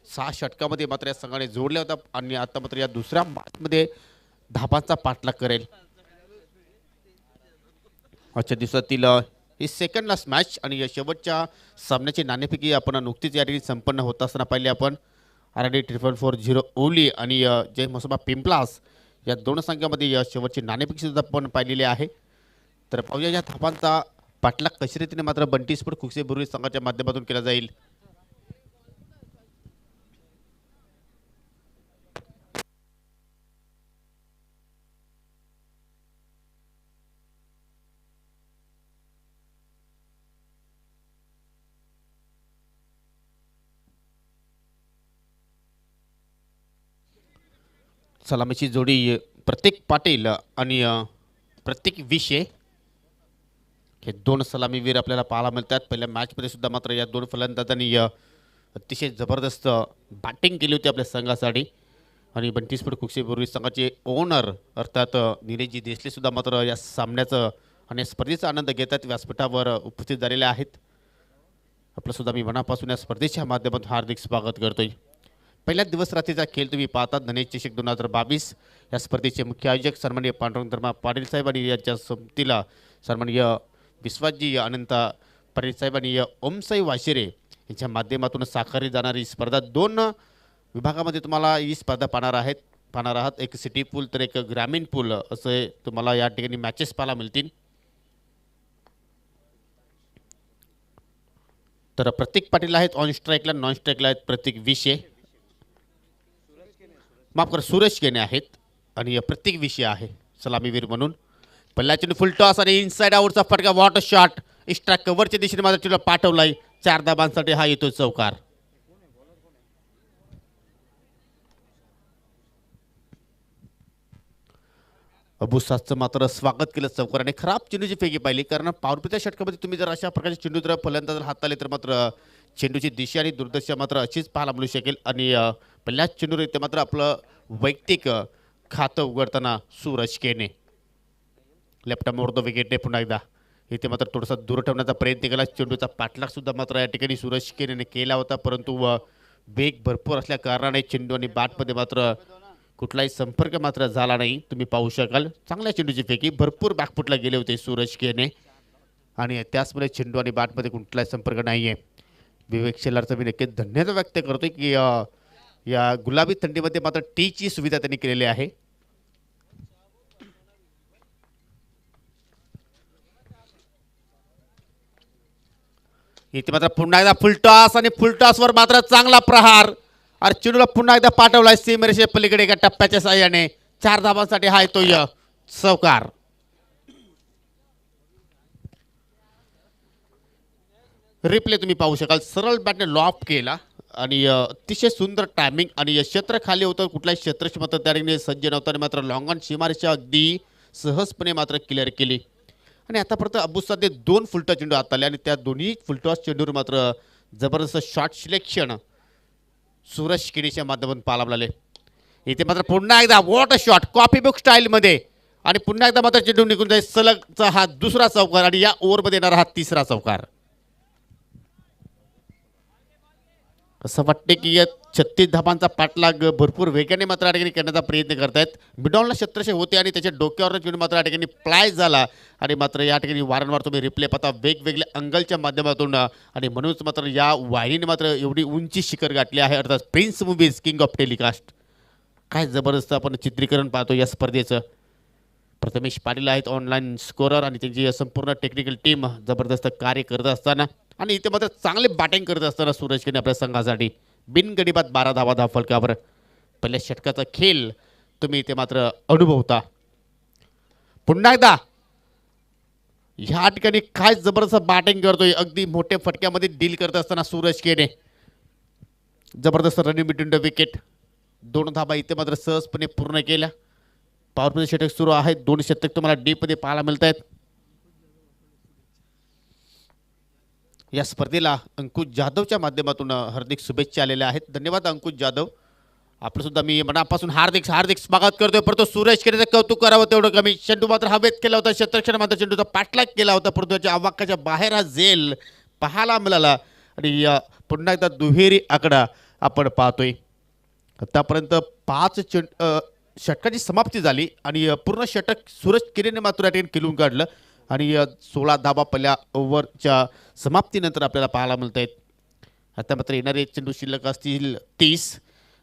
6 षटकामध्ये मात्र या संघाने जोडल्या होत्या. आणि आता मात्र या दुसऱ्या मॅचमध्ये धाबांचा पाठलाग करेल. आजच्या दिवसातील ही सेकंड लास्ट मॅच आणि या शेवटच्या सामन्याची नाणेफेकी आपण नुकतीच या ठिकाणी संपन्न होत असताना पाहिले. आपण RD440 ओली आणि जय मसोबा पिंपलास या दोन संघामध्ये या शेवटची नाणेफेकी सुद्धा आपण पाहिलेली आहे. तर पाहूया या धाबांचा पाठलाग कशा रीतीने मात्र बंटी स्पोर्ट कुक्षे बोरुली संघाच्या माध्यमातून केला जाईल. सलामीची जोडी प्रतीक पाटील आणि प्रतीक विषे हे दोन सलामीवीर आपल्याला पाहायला मिळतात. पहिल्या मॅचमध्ये सुद्धा मात्र या दोन फलंदाजांनी अतिशय जबरदस्त बॅटिंग केली होती आपल्या संघासाठी. आणि बंटीस्फोट कुक्षेपूर्वी संघाचे ओनर अर्थात निलेशजी देसले सुद्धा मात्र या सामन्याचं आणि स्पर्धेचा आनंद घेतात व्यासपीठावर उपस्थित झालेले आहेत. आपलं सुद्धा मी मनापासून या स्पर्धेच्या माध्यमातून हार्दिक स्वागत करतोय. पहिल्या दिवस रात्रीचा खेळ तुम्ही पाहतात. धनेश चषक 2022 या स्पर्धेचे मुख्य आयोजक सन्माननीय पांडुरंग धर्मा पाटील साहेब आणि यांच्या संमतीला सन्माननीय विश्वासजी अनंता पाटील साहेब आणि ओमसाई वाशिरे यांच्या माध्यमातून साकारली जाणारी स्पर्धा 2 विभागामध्ये तुम्हाला ही स्पर्धा पाहणार आहात. एक सिटी पूल तर एक ग्रामीण पूल असे तुम्हाला या ठिकाणी मॅचेस पाहायला मिळतील. तर प्रतीक पाटील आहेत ऑन स्ट्राईकला, नॉन स्ट्राईकला आहेत प्रतीक विषे, माफ करा सुरेश केने आहेत आणि प्रतीक विषय आहे सलामीवीर म्हणून. पहिला चेंडू फुल टॉस आणि इनसाइड आउटचा फटका, वॉटर शॉट एक्स्ट्रा कव्हरच्या दिशेने माझा चेंडू पाठवलाय 4 धाबांसाठी. हा येतो चौकार. अबुसादचं मात्र स्वागत केलं चौकार आणि खराब चेंडूची फेकी पाहिली, कारण पॉवरप्लेच्या षटकामध्ये तुम्ही जर अशा प्रकारचे चेंडू जर फलंदाजाला हाताळले तर मात्र चेंडूची दिशा आणि दुर्दशा मात्र अशीच पाहायला मिळू शकेल. आणि पहिल्याच चेंडूवर इथे मात्र आपलं वैयक्तिक खातं उघडताना सूरज केने लेफ्ट मोर द विकेटने पुन्हा एकदा इथे मात्र थोडासा दूर ठेवण्याचा प्रयत्न केला. चेंडूचा पाठलाग सुद्धा मात्र या ठिकाणी सूरज केनेने केला होता, परंतु वेग भरपूर असल्या कारणाने चेंडू आणि बॅटमध्ये मात्र कुठलाही संपर्क मात्र झाला नाही. तुम्ही पाहू शकाल चांगल्या चेंडूची फेकी, भरपूर बॅकफुटला गेले होते सूरज केने आणि त्याचमुळे चेंडू आणि बॅटमध्ये कुठलाही संपर्क नाही आहे. विवेक शेलारचा मी नक्कीच धन्यवाद व्यक्त करतोय की या गुलाबी थंडीमध्ये मात्र टीची सुविधा त्यांनी केलेली आहे. इथे मात्र पुन्हा एकदा फुलटॉस आणि फुलटॉसवर मात्र चांगला प्रहार आणि चेंडूला पुन्हा एकदा पाठवलाय सीमेरेषे पलीकडे एका टप्प्याच्या साह्याने 4 धाबांसाठी हा येतो चौकार. रिप्ले तुम्ही पाहू शकाल, सरळ बॅटने लॉफ्ट केला आणि अतिशय सुंदर टायमिंग आणि क्षेत्र खाली होतं, कुठल्याही क्षेत्राची मात्र त्या ठिकाणी सज्ज नव्हतं मात्र लॉंग ऑन सीमारेषा अगदी सहजपणे मात्र क्लिअर केली. आणि आतापर्यंत अबुसादने 2 फुलटॉस चेंडू हाताळले आणि त्या दोन्ही फुलटॉस चेंडूवर मात्र जबरदस्त शॉट सिलेक्शन सूरज केनेच्या माध्यमातून पाहायला मिळाले. इथे मात्र पुन्हा एकदा वॉटर शॉट कॉपी बुक स्टाईलमध्ये आणि पुन्हा एकदा मात्र चेंडू निघून जाईल. सलगचा हा दुसरा चौकार आणि या ओव्हरमध्ये येणारा हा तिसरा चौकार. असं वाटते की या 36 धाबांचा पाठलाग भरपूर वेगाने मात्र या ठिकाणी करण्याचा प्रयत्न करतायत. मिडॉनला क्षेत्रशे होते आणि त्याच्या डोक्यावर चेंडू मात्र या ठिकाणी प्लाय झाला आणि मात्र या ठिकाणी वारंवार तुम्ही रिप्ले पाहता वेगवेगळ्या अँगलच्या माध्यमातून आणि म्हणूनच मात्र या वाहिनीने मात्र एवढी उंची शिखर गाठली आहे. अर्थात prince movies king of telecast. काय जबरदस्त आपण चित्रीकरण पाहतो या स्पर्धेचं. प्रथमेश पाटील आहेत ऑनलाईन स्कोरर आणि त्यांची संपूर्ण टेक्निकल टीम जबरदस्त कार्य करत असताना आणि इथे मात्र चांगले बॅटिंग करत असताना सूरज केने आपल्या संघासाठी बिनगडीबाद 12 धावा फलकावर. पहिल्या षटकाचा खेळ तुम्ही इथे मात्र अनुभवता. पुन्हा एकदा ह्या ठिकाणी काय जबरदस्त बॅटिंग करतोय, अगदी मोठ्या फटक्यामध्ये डील करत असताना सूरज केने जबरदस्त रनिंग बिटवीन द विकेट. 2 धाबा इथे मात्र सहजपणे पूर्ण केल्या. पॉवरप्ले षटक सुरू आहेत, 2 शतक तुम्हाला डीपमध्ये पाहायला मिळत आहेत. या स्पर्धेला अंकुश जाधवच्या माध्यमातून हार्दिक शुभेच्छा आलेल्या आहेत. धन्यवाद अंकुश जाधव, आपलं सुद्धा मी मनापासून हार्दिक हार्दिक स्वागत करतोय. परंतु सूरज केनेचं कौतुक करावं तेवढं कमी. चेंडू मात्र हवेत केला होता, क्षेत्रक्षण मात्र चेंडूचा पाठलाग केला होता, परंतु त्याच्या आवाक्याच्या बाहेर हा झेल पाहायला मिळाला आणि पुन्हा एकदा दुहेरी आकडा आपण पाहतोय. आतापर्यंत 5 षटकाची समाप्ती झाली आणि पूर्ण षटक सूरज केनेने मात्र या ठिकाणी खेळून काढलं आणि 16 धाबा पहिल्या ओव्हरच्या समाप्तीनंतर आपल्याला पाहायला मिळत आहेत. आता मात्र येणारे चेंडू शिल्लक असतील 30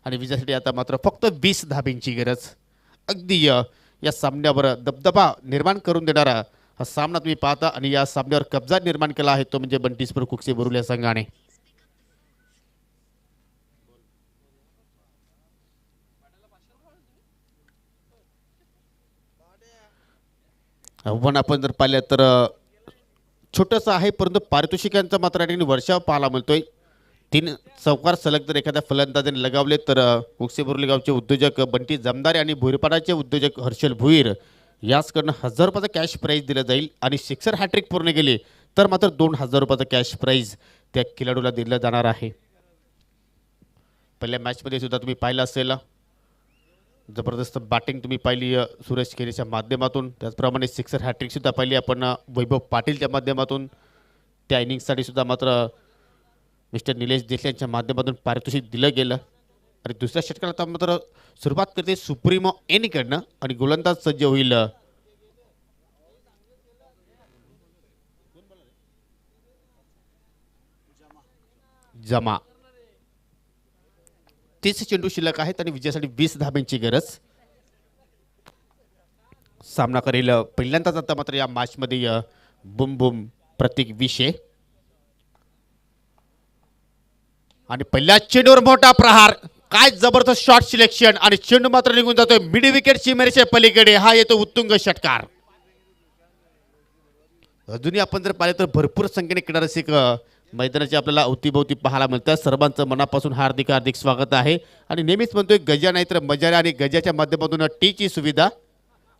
आणि विजयासाठी आता मात्र फक्त 20 धाब्यांची गरज. अगदी या सामन्यावर दबदबा निर्माण करून देणारा हा सामना तुम्ही पाहता आणि या सामन्यावर कब्जा निर्माण केला आहे तो म्हणजे बंटीस्फोट कुक्षेबुरुल या संघाने. आव्हान आपण जर पाहिलं तर छोटंसं आहे, परंतु पारितोषिकांचा मात्र या ठिकाणी वर्षाव पाहायला मिळतोय. तीन चौकार सलग जर एखाद्या फलंदाजाने लगावले तर कुकसे बोर्ली गावचे उद्योजक बंटी जमदारे आणि भुईरपाडाचे उद्योजक हर्षल भुईर याचकडनं 1000 रुपयाचं कॅश प्राईज दिलं जाईल आणि सिक्सर हॅट्रिक पूर्ण केली तर मात्र 2000 रुपयाचं कॅश प्राईज त्या खेळाडूला दिलं जाणार आहे. पहिल्या मॅचमध्ये सुद्धा तुम्ही पाहिलं असेल जबरदस्त बॅटिंग तुम्ही पाहिली सुरेश खेरेच्या माध्यमातून. त्याचप्रमाणे सिक्सर हॅट्रिकसुद्धा पाहिली आपण वैभव पाटीलच्या माध्यमातून. त्या इनिंगसाठी सुद्धा मात्र मिस्टर निलेश देशले यांच्या माध्यमातून पारितोषिक दिलं गेलं. आणि दुसऱ्या षटकाला आता मात्र सुरुवात करते सुप्रीमो एनकडनं आणि गोलंदाज सज्ज होईल जमा. 30 चेंडू शिल्लक आहेत आणि विजयासाठी 20 धाब्यांची गरज. सामना करेल पहिल्यांदाच आता मात्र या मॅचमध्ये बुम बुम प्रतीक विषय आणि पहिल्या चेंडूवर मोठा प्रहार. काय जबरदस्त शॉट सिलेक्शन आणि चेंडू मात्र निघून जातोय मिड विकेट सीमेरेषे पलीकडे. हा येतो उत्तुंग षटकार. अजूनही आपण जर पाहिले तर भरपूर संख्येने क्रीडारसिक मैदानाची आपल्याला अवतीभोवती पाहायला मिळतात. सर्वांचं मनापासून हार्दिक हार्दिक स्वागत आहे. आणि नेहमीच म्हणतोय गजा नाही तर मजा आणि गजाच्या माध्यमातून टीची सुविधा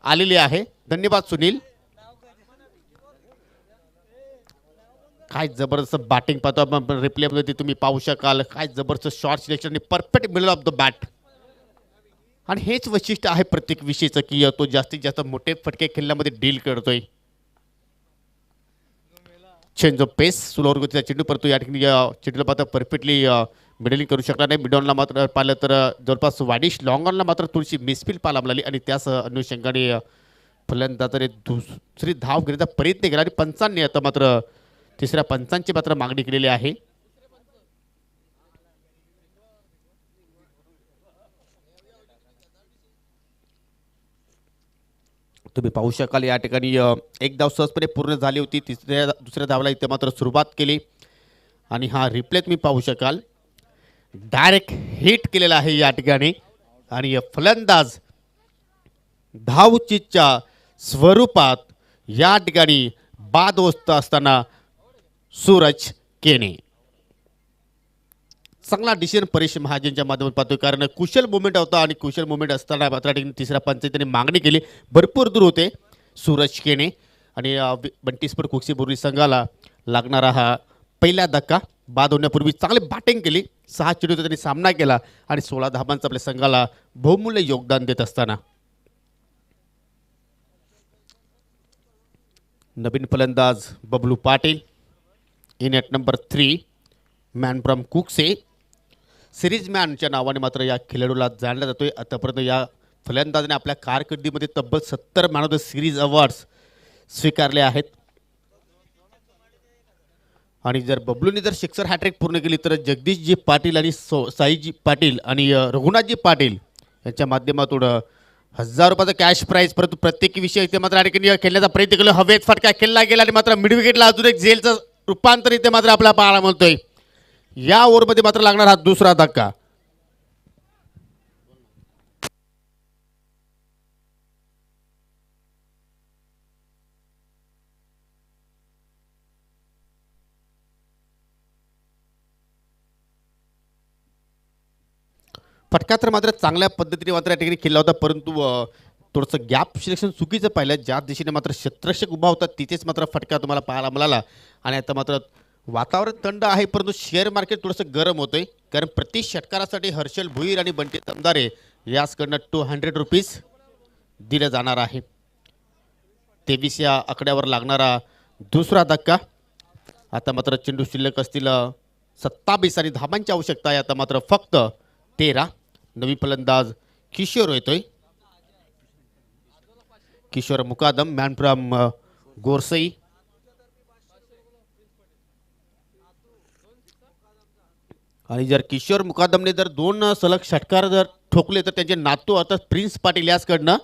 आलेली आहे. धन्यवाद सुनील. काय जबरदस्त बॅटिंग पाहतो आपण रिप्लेमध्ये तुम्ही पाहू शकाल. काय जबरदस्त शॉट सिलेक्शन आणि perfect middle of the bat. आणि हेच वैशिष्ट्य आहे प्रत्येक विषयीचं की तो जास्तीत जास्त मोठे फटके खेळण्यामध्ये डील करतोय. चेंज ऑफ पेस स्लोअर गतीचा चेंडू परंतु या ठिकाणी चेंडूला मात्र परफेक्टली मिडलिंग करू शकला नाही. मिडॉनला मात्र पाहिलं तर जवळपास वाडिश लॉंग ऑनला मात्र थोडीशी मिसफील पाहायला मिळाली आणि त्याच अनुषंगाने फलंदाजाने दुसरी धाव घेण्याचा प्रयत्न केला आणि पंचांनी आता मात्र तिसऱ्या पंचांची मात्र मागणी केलेली आहे. तुम्ही पाहू शकाल या ठिकाणी एक धाव सहजपणे पूर्ण झाली होती. दुसऱ्या धावला इथे मात्र सुरुवात केली आणि हा रिप्ले तुम्ही पाहू शकाल डायरेक्ट हिट केलेला आहे या ठिकाणी. आणि फलंदाज धावचीच्या स्वरूपात या ठिकाणी बादोस्त असताना सूरज केने. चांगला डिसिजन परेश महाजनच्या माध्यमातून पाहतोय कारण कुशल मुवमेंट होता आणि कुशल मुवमेंट असताना मात्र तिसऱ्या पंचायतीने मागणी केली. भरपूर दूर होते सूरज केने आणि बंटीस्पर कुक्सी बोर्ली संघाला लागणारा हा पहिला धक्का बाद होण्यापूर्वी चांगली बॅटिंग केली. 6 चेंडूचा त्यांनी सामना केला आणि 16 धाबांचा आपल्या संघाला बहुमूल्य योगदान देत असताना नवीन फलंदाज Bablu Patil in at number 3 man from Kukse. Series मॅनच्या नावाने मात्र या खेळाडूला जाणला जातोय. आतापर्यंत या फलंदाजाने आपल्या कारकिर्दीमध्ये तब्बल 70 man of the series awards स्वीकारले आहेत. आणि जर बबलूने जर सिक्सर हॅट्रिक पूर्ण केली तर जगदीशजी पाटील आणि साईजी पाटील आणि रघुनाथजी पाटील यांच्या माध्यमातून 1000 रुपयाचा कॅश प्राईज. परंतु प्रत्येकी विषय इथे मात्र आणखी खेळण्याचा प्रयत्न केला. हवेत फटका खेळला गेला आणि मात्र मिड विकेटला अजून एक झेलचं रूपांतर इथे मात्र आपल्याला पाहायला मिळतोय. या ओव्हरमध्ये मात्र लागणार हा दुसरा धक्का. फटका तर मात्र चांगल्या पद्धतीने मात्र या ठिकाणी खेळला होता परंतु थोडंसं गॅप सिलेक्शन चुकीचं पाहिलं. ज्या दिशेने मात्र क्षेत्ररक्षक उभा होता तिथेच मात्र फटका तुम्हाला पाहायला मिळाला. आणि आता मात्र वातावरण थंड आहे परंतु शेअर मार्केट थोडंसं गरम होतंय कारण प्रति षटकारासाठी हर्षल भुईर आणि बंटी तमदारे याचकडनं 200 रुपीज दिलं जाणार आहे. 23 या आकड्यावर लागणारा दुसरा धक्का. आता मात्र चेंडू शिल्लक असतील 27 आणि धाबांची आवश्यकता आहे. आता मात्र फक्त 13. नवीन फलंदाज किशोर येतोय. किशोर मुकादम मॅन फ्रॉम गोरसई. आणि जर किशोर मुकादमने जर 2 सलग षटकार जर ठोकले तर त्यांचे नातू अर्थात प्रिन्स पाटील याचकडनं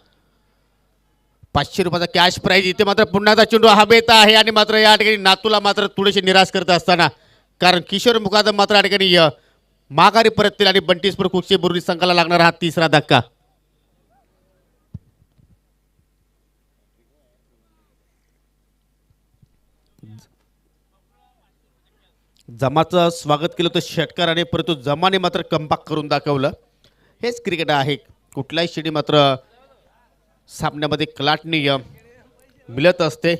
500 रुपयाचा कॅश प्राईज. इथे मात्र पुन्हा चेंडू हवेत आहे आणि मात्र या ठिकाणी नातूला मात्र थोडेसे निराश करत असताना कारण किशोर मुकादम मात्र या ठिकाणी माघारी परततील आणि बंटीस्पर कुकसे बोर्ली संघाला लागणारा हा तिसरा धक्का. जमाचं स्वागत केलं होतं षटकाराने, परंतु जमाने मात्र कमबॅक करून दाखवलं. हेच क्रिकेट आहे. कुठलाही शेडी मात्र सामन्यामध्ये कलाटणी मिळत असते.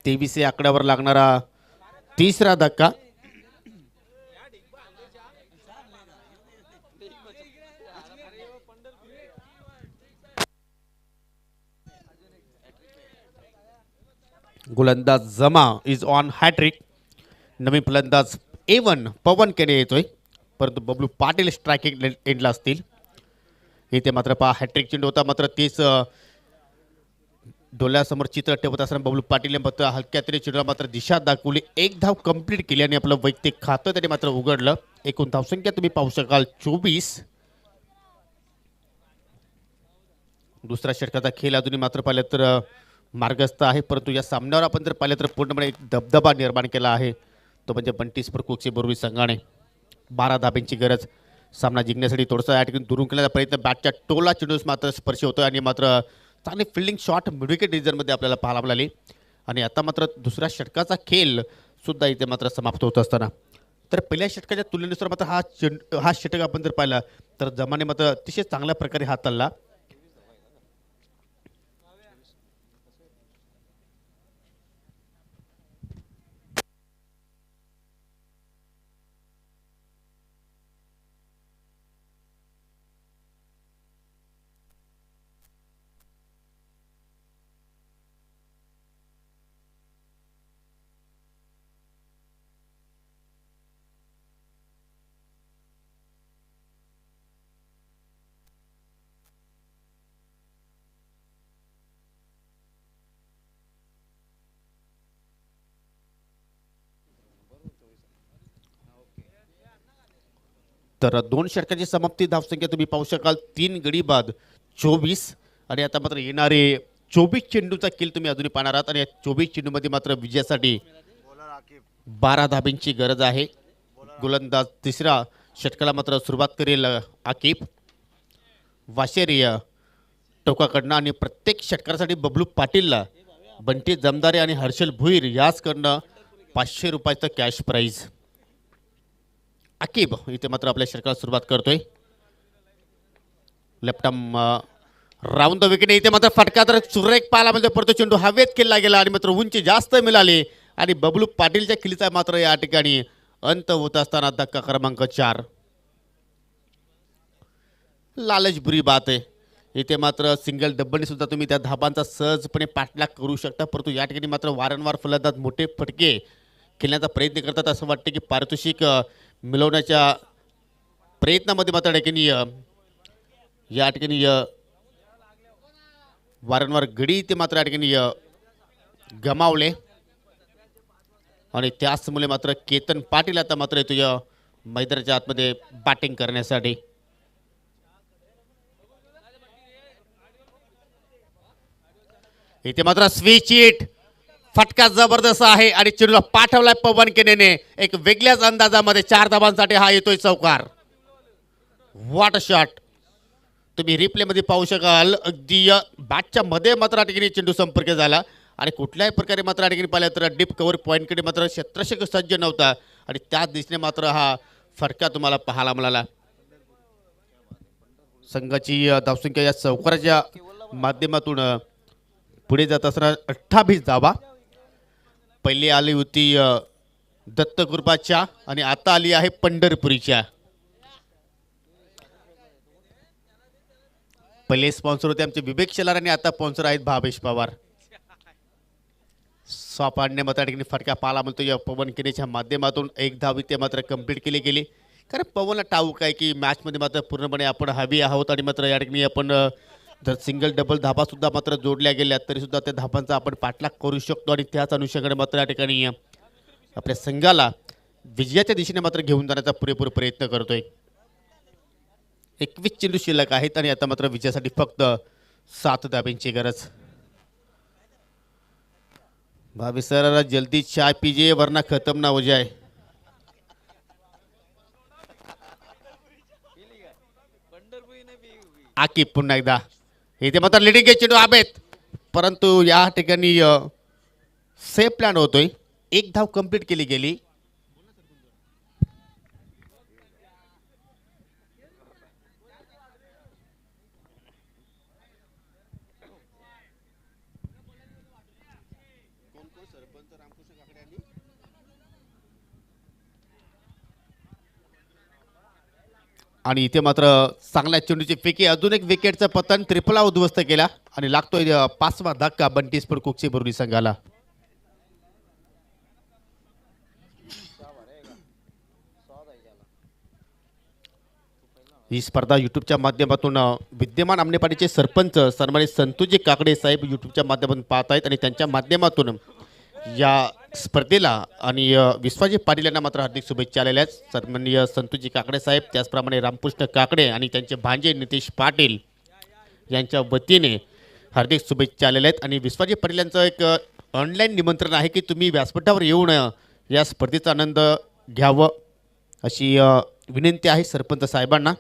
23 आकड्यावर लागणारा तिसरा धक्का. गोलंदाज जमा इज ऑन हॅट्रिक. नवीन फलंदाज A1 पवन केने येतोय, परंतु बबलू पाटील स्ट्रायकिंग एंडला असतील. इथे मात्र पहा हॅट्रिक चेंडू होता, मात्र तेच डोळ्यासमोर चित्र ठेवत असताना बबलू पाटील मात्र हलक्या तरी चेंडूला मात्र दिशा दाखवली. एक धाव कंप्लीट केली आणि आपलं वैयक्तिक खातं त्याने मात्र उघडलं. एकूण धावसंख्या तुम्ही पाहू शकाल 24. दुसऱ्या षटकाचा खेळ अजूनही मात्र पाहिलं तर मार्गस्थ आहे, परंतु या सामन्यावर आपण जर पाहिलं तर पूर्णपणे एक दबदबा निर्माण केला आहे, तो म्हणजे बंटी स्पर कुकची बोरवी संघाने. 12 धाब्यांची गरज सामना जिंकण्यासाठी. थोडंसं या ठिकाणी दुरून केल्याचा प्रयत्न, बॅटच्या टोला चेंडूस मात्र स्पर्श होतोय आणि मात्र चांगली फिल्डिंग शॉट मिडविकेट रिजनमध्ये आपल्याला पाहायला मिळाली. आणि आता मात्र दुसऱ्या षटकाचा खेळ सुद्धा इथे मात्र समाप्त होत असताना तर पहिल्या षटकाच्या तुलनेनुसार मात्र हा षटक आपण जर पाहिला तर जमाने मात्र अतिशय चांगल्या प्रकारे हाताळला. तर 2 षटकाची समाप्ती. धावसंख्या तुम्ही पाहू शकाल 3 गडी बाद 24. आणि आता मात्र येणारे 24 चेंडूचा किल तुम्ही अजूनही पाहणार आहात. आणि या 24 चेंडूमध्ये मात्र विजयासाठी 12 धाब्यांची गरज आहे. गोलंदाज तिसऱ्या षटकाला मात्र सुरुवात करेल आकिब वाशेरी टोकाकडनं. आणि प्रत्येक षटकासाठी बबलू पाटीलला, बंटी जमदारे आणि हर्षल भुईर याचकडनं 500 रुपयाचं कॅश प्राईज. आकिब इथे मात्र आपल्या षटकाला सुरुवात करतोय. Left-arm round the wicket. इथे मात्र फटका तर सुरेख पाहायला म्हणजे परतो चेंडू हवेत केला गेला आणि मात्र उंची जास्त मिळाली आणि बबलू पाटीलच्या किलीचा मात्र या ठिकाणी अंत होत असताना धक्का क्रमांक 4. लालच बुरी बात आहे. इथे मात्र सिंगल डब्बलने सुद्धा तुम्ही त्या धाबांचा सहजपणे पाठलाग करू शकता, परंतु या ठिकाणी मात्र वारंवार फलंदाज मोठे फटके खेळण्याचा प्रयत्न करतात. असं वाटतं की पारितोषिक मिळवण्याच्या प्रयत्नामध्ये मात्र या ठिकाणी वारंवार गडी ते मात्र या ठिकाणी गमावले. आणि त्याचमुळे मात्र केतन पाटील आता मात्र येतो या मैदानाच्या आतमध्ये बॅटिंग करण्यासाठी. इथे मात्र स्विच हिट, फटका जबरदस्त आहे आणि चेंडूला पाठवलाय पवन केनेने एक वेगळ्याच अंदाजामध्ये. 4 धाबांसाठी हा येतोय चौकार. What a shot. तुम्ही रिप्ले मध्ये पाहू शकाल अगदी बॅटच्या मध्ये मात्र ठिकाणी चेंडू संपर्क झाला आणि कुठल्याही प्रकारे मात्र ठिकाणी पाहिलं तर डीप कव्हर पॉईंटकडे मात्र क्षेत्ररक्षक सज्ज नव्हता आणि त्याच दिशेने मात्र हा फटका तुम्हाला पाहायला मिळाला. संघाची धावसंख्या या चौकाराच्या माध्यमातून पुढे जात असताना 28 धावा. पहिली आली होती दत्तगुरुबाच्या आणि आता आली आहे पंढरपुरीच्या. पहिले स्पॉन्सर होते आमचे विवेक शेलार आणि आता स्पॉन्सर आहेत भावेश पवार. स्वापांडे मात्र ठिकाणी फटका पाहायला मिळतो या पवन केनेच्या माध्यमातून. एक धाव इथे मात्र कंप्लीट केली गेली, कारण पवनला ठाऊक आहे की मॅचमध्ये मात्र पूर्णपणे आपण हवी आहोत आणि मात्र या ठिकाणी आपण जर सिंगल डबल धाबा सुद्धा मात्र जोडल्या गेल्या तरी सुद्धा त्या धाबांचा आपण पाठलाग करू शकतो आणि त्याच अनुषंगाने मात्र या ठिकाणी आपल्या संघाला विजयाच्या दिशेने मात्र घेऊन जाण्याचा पुरेपूर प्रयत्न करतोय. 21 चेंडू शिल्लक आहेत आणि आता मात्र विजयासाठी फक्त 7 धाब्यांची गरज. भाभी सर जल्दी चाय पीजिए वरना खत्म ना हो जाए. आकी पुन्हा एकदा इथे मात्र लिडिंग चेंडू आबेत, परंतु या ठिकाणी सेफ प्लॅन होतोय. एक धाव कंप्लीट केली गेली. आणि इथे मात्र चांगल्या चेंडूची फेकी, अजून एक विकेटचं पतन, त्रिफला उद्ध्वस्त केला आणि लागतोय 5वा धक्का बंटी स्पोर्ट कुकची बुरुली संघाला. ही स्पर्धा युट्यूबच्या माध्यमातून विद्यमान आमनेपाडीचे सरपंच सन्मानित संतोषजी काकडे साहेब युट्यूबच्या माध्यमातून पाहत आहेत आणि त्यांच्या माध्यमातून या स्पर्धेला आणि विश्वाजी पाटील यांना मात्र हार्दिक शुभेच्छा आलेल्या आहेत. सन्माननीय संतोषजी काकडे साहेब, त्याचप्रमाणे रामकृष्ण काकडे आणि त्यांचे भांजे नितेश पाटील यांच्या वतीने हार्दिक शुभेच्छा आलेल्या आहेत. आणि विश्वाजी पाटील यांचं एक ऑनलाईन निमंत्रण आहे की तुम्ही व्यासपीठावर येऊन या स्पर्धेचा आनंद घ्यावं अशी विनंती आहे सरपंच साहेबांना.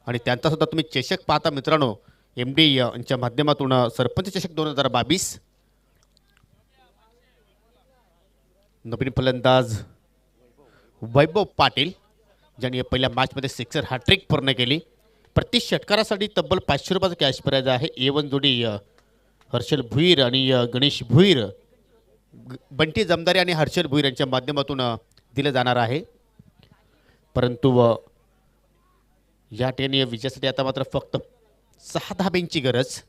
आणि त्यांचासुद्धा तुम्ही चषक पाहता मित्रांनो, MD यांच्या माध्यमातून सरपंच चषक 2022. नवीन फलंदाज वैभव पाटील ज्यांनी पहिल्या मॅचमध्ये सिक्सर हॅट्रिक पूर्ण केली. प्रति षटकारासाठी तब्बल 500 रुपयाचा कॅश प्राइज आहे. A1 जोडी हर्षल भुईर आणि गणेश भुईर, बंटी जमदारे आणि हर्षल भुईर यांच्या माध्यमातून दिलं जाणार आहे. परंतु या ठिकाणी विजयासाठी आता मात्र फक्त 6 धाब्यांची गरज.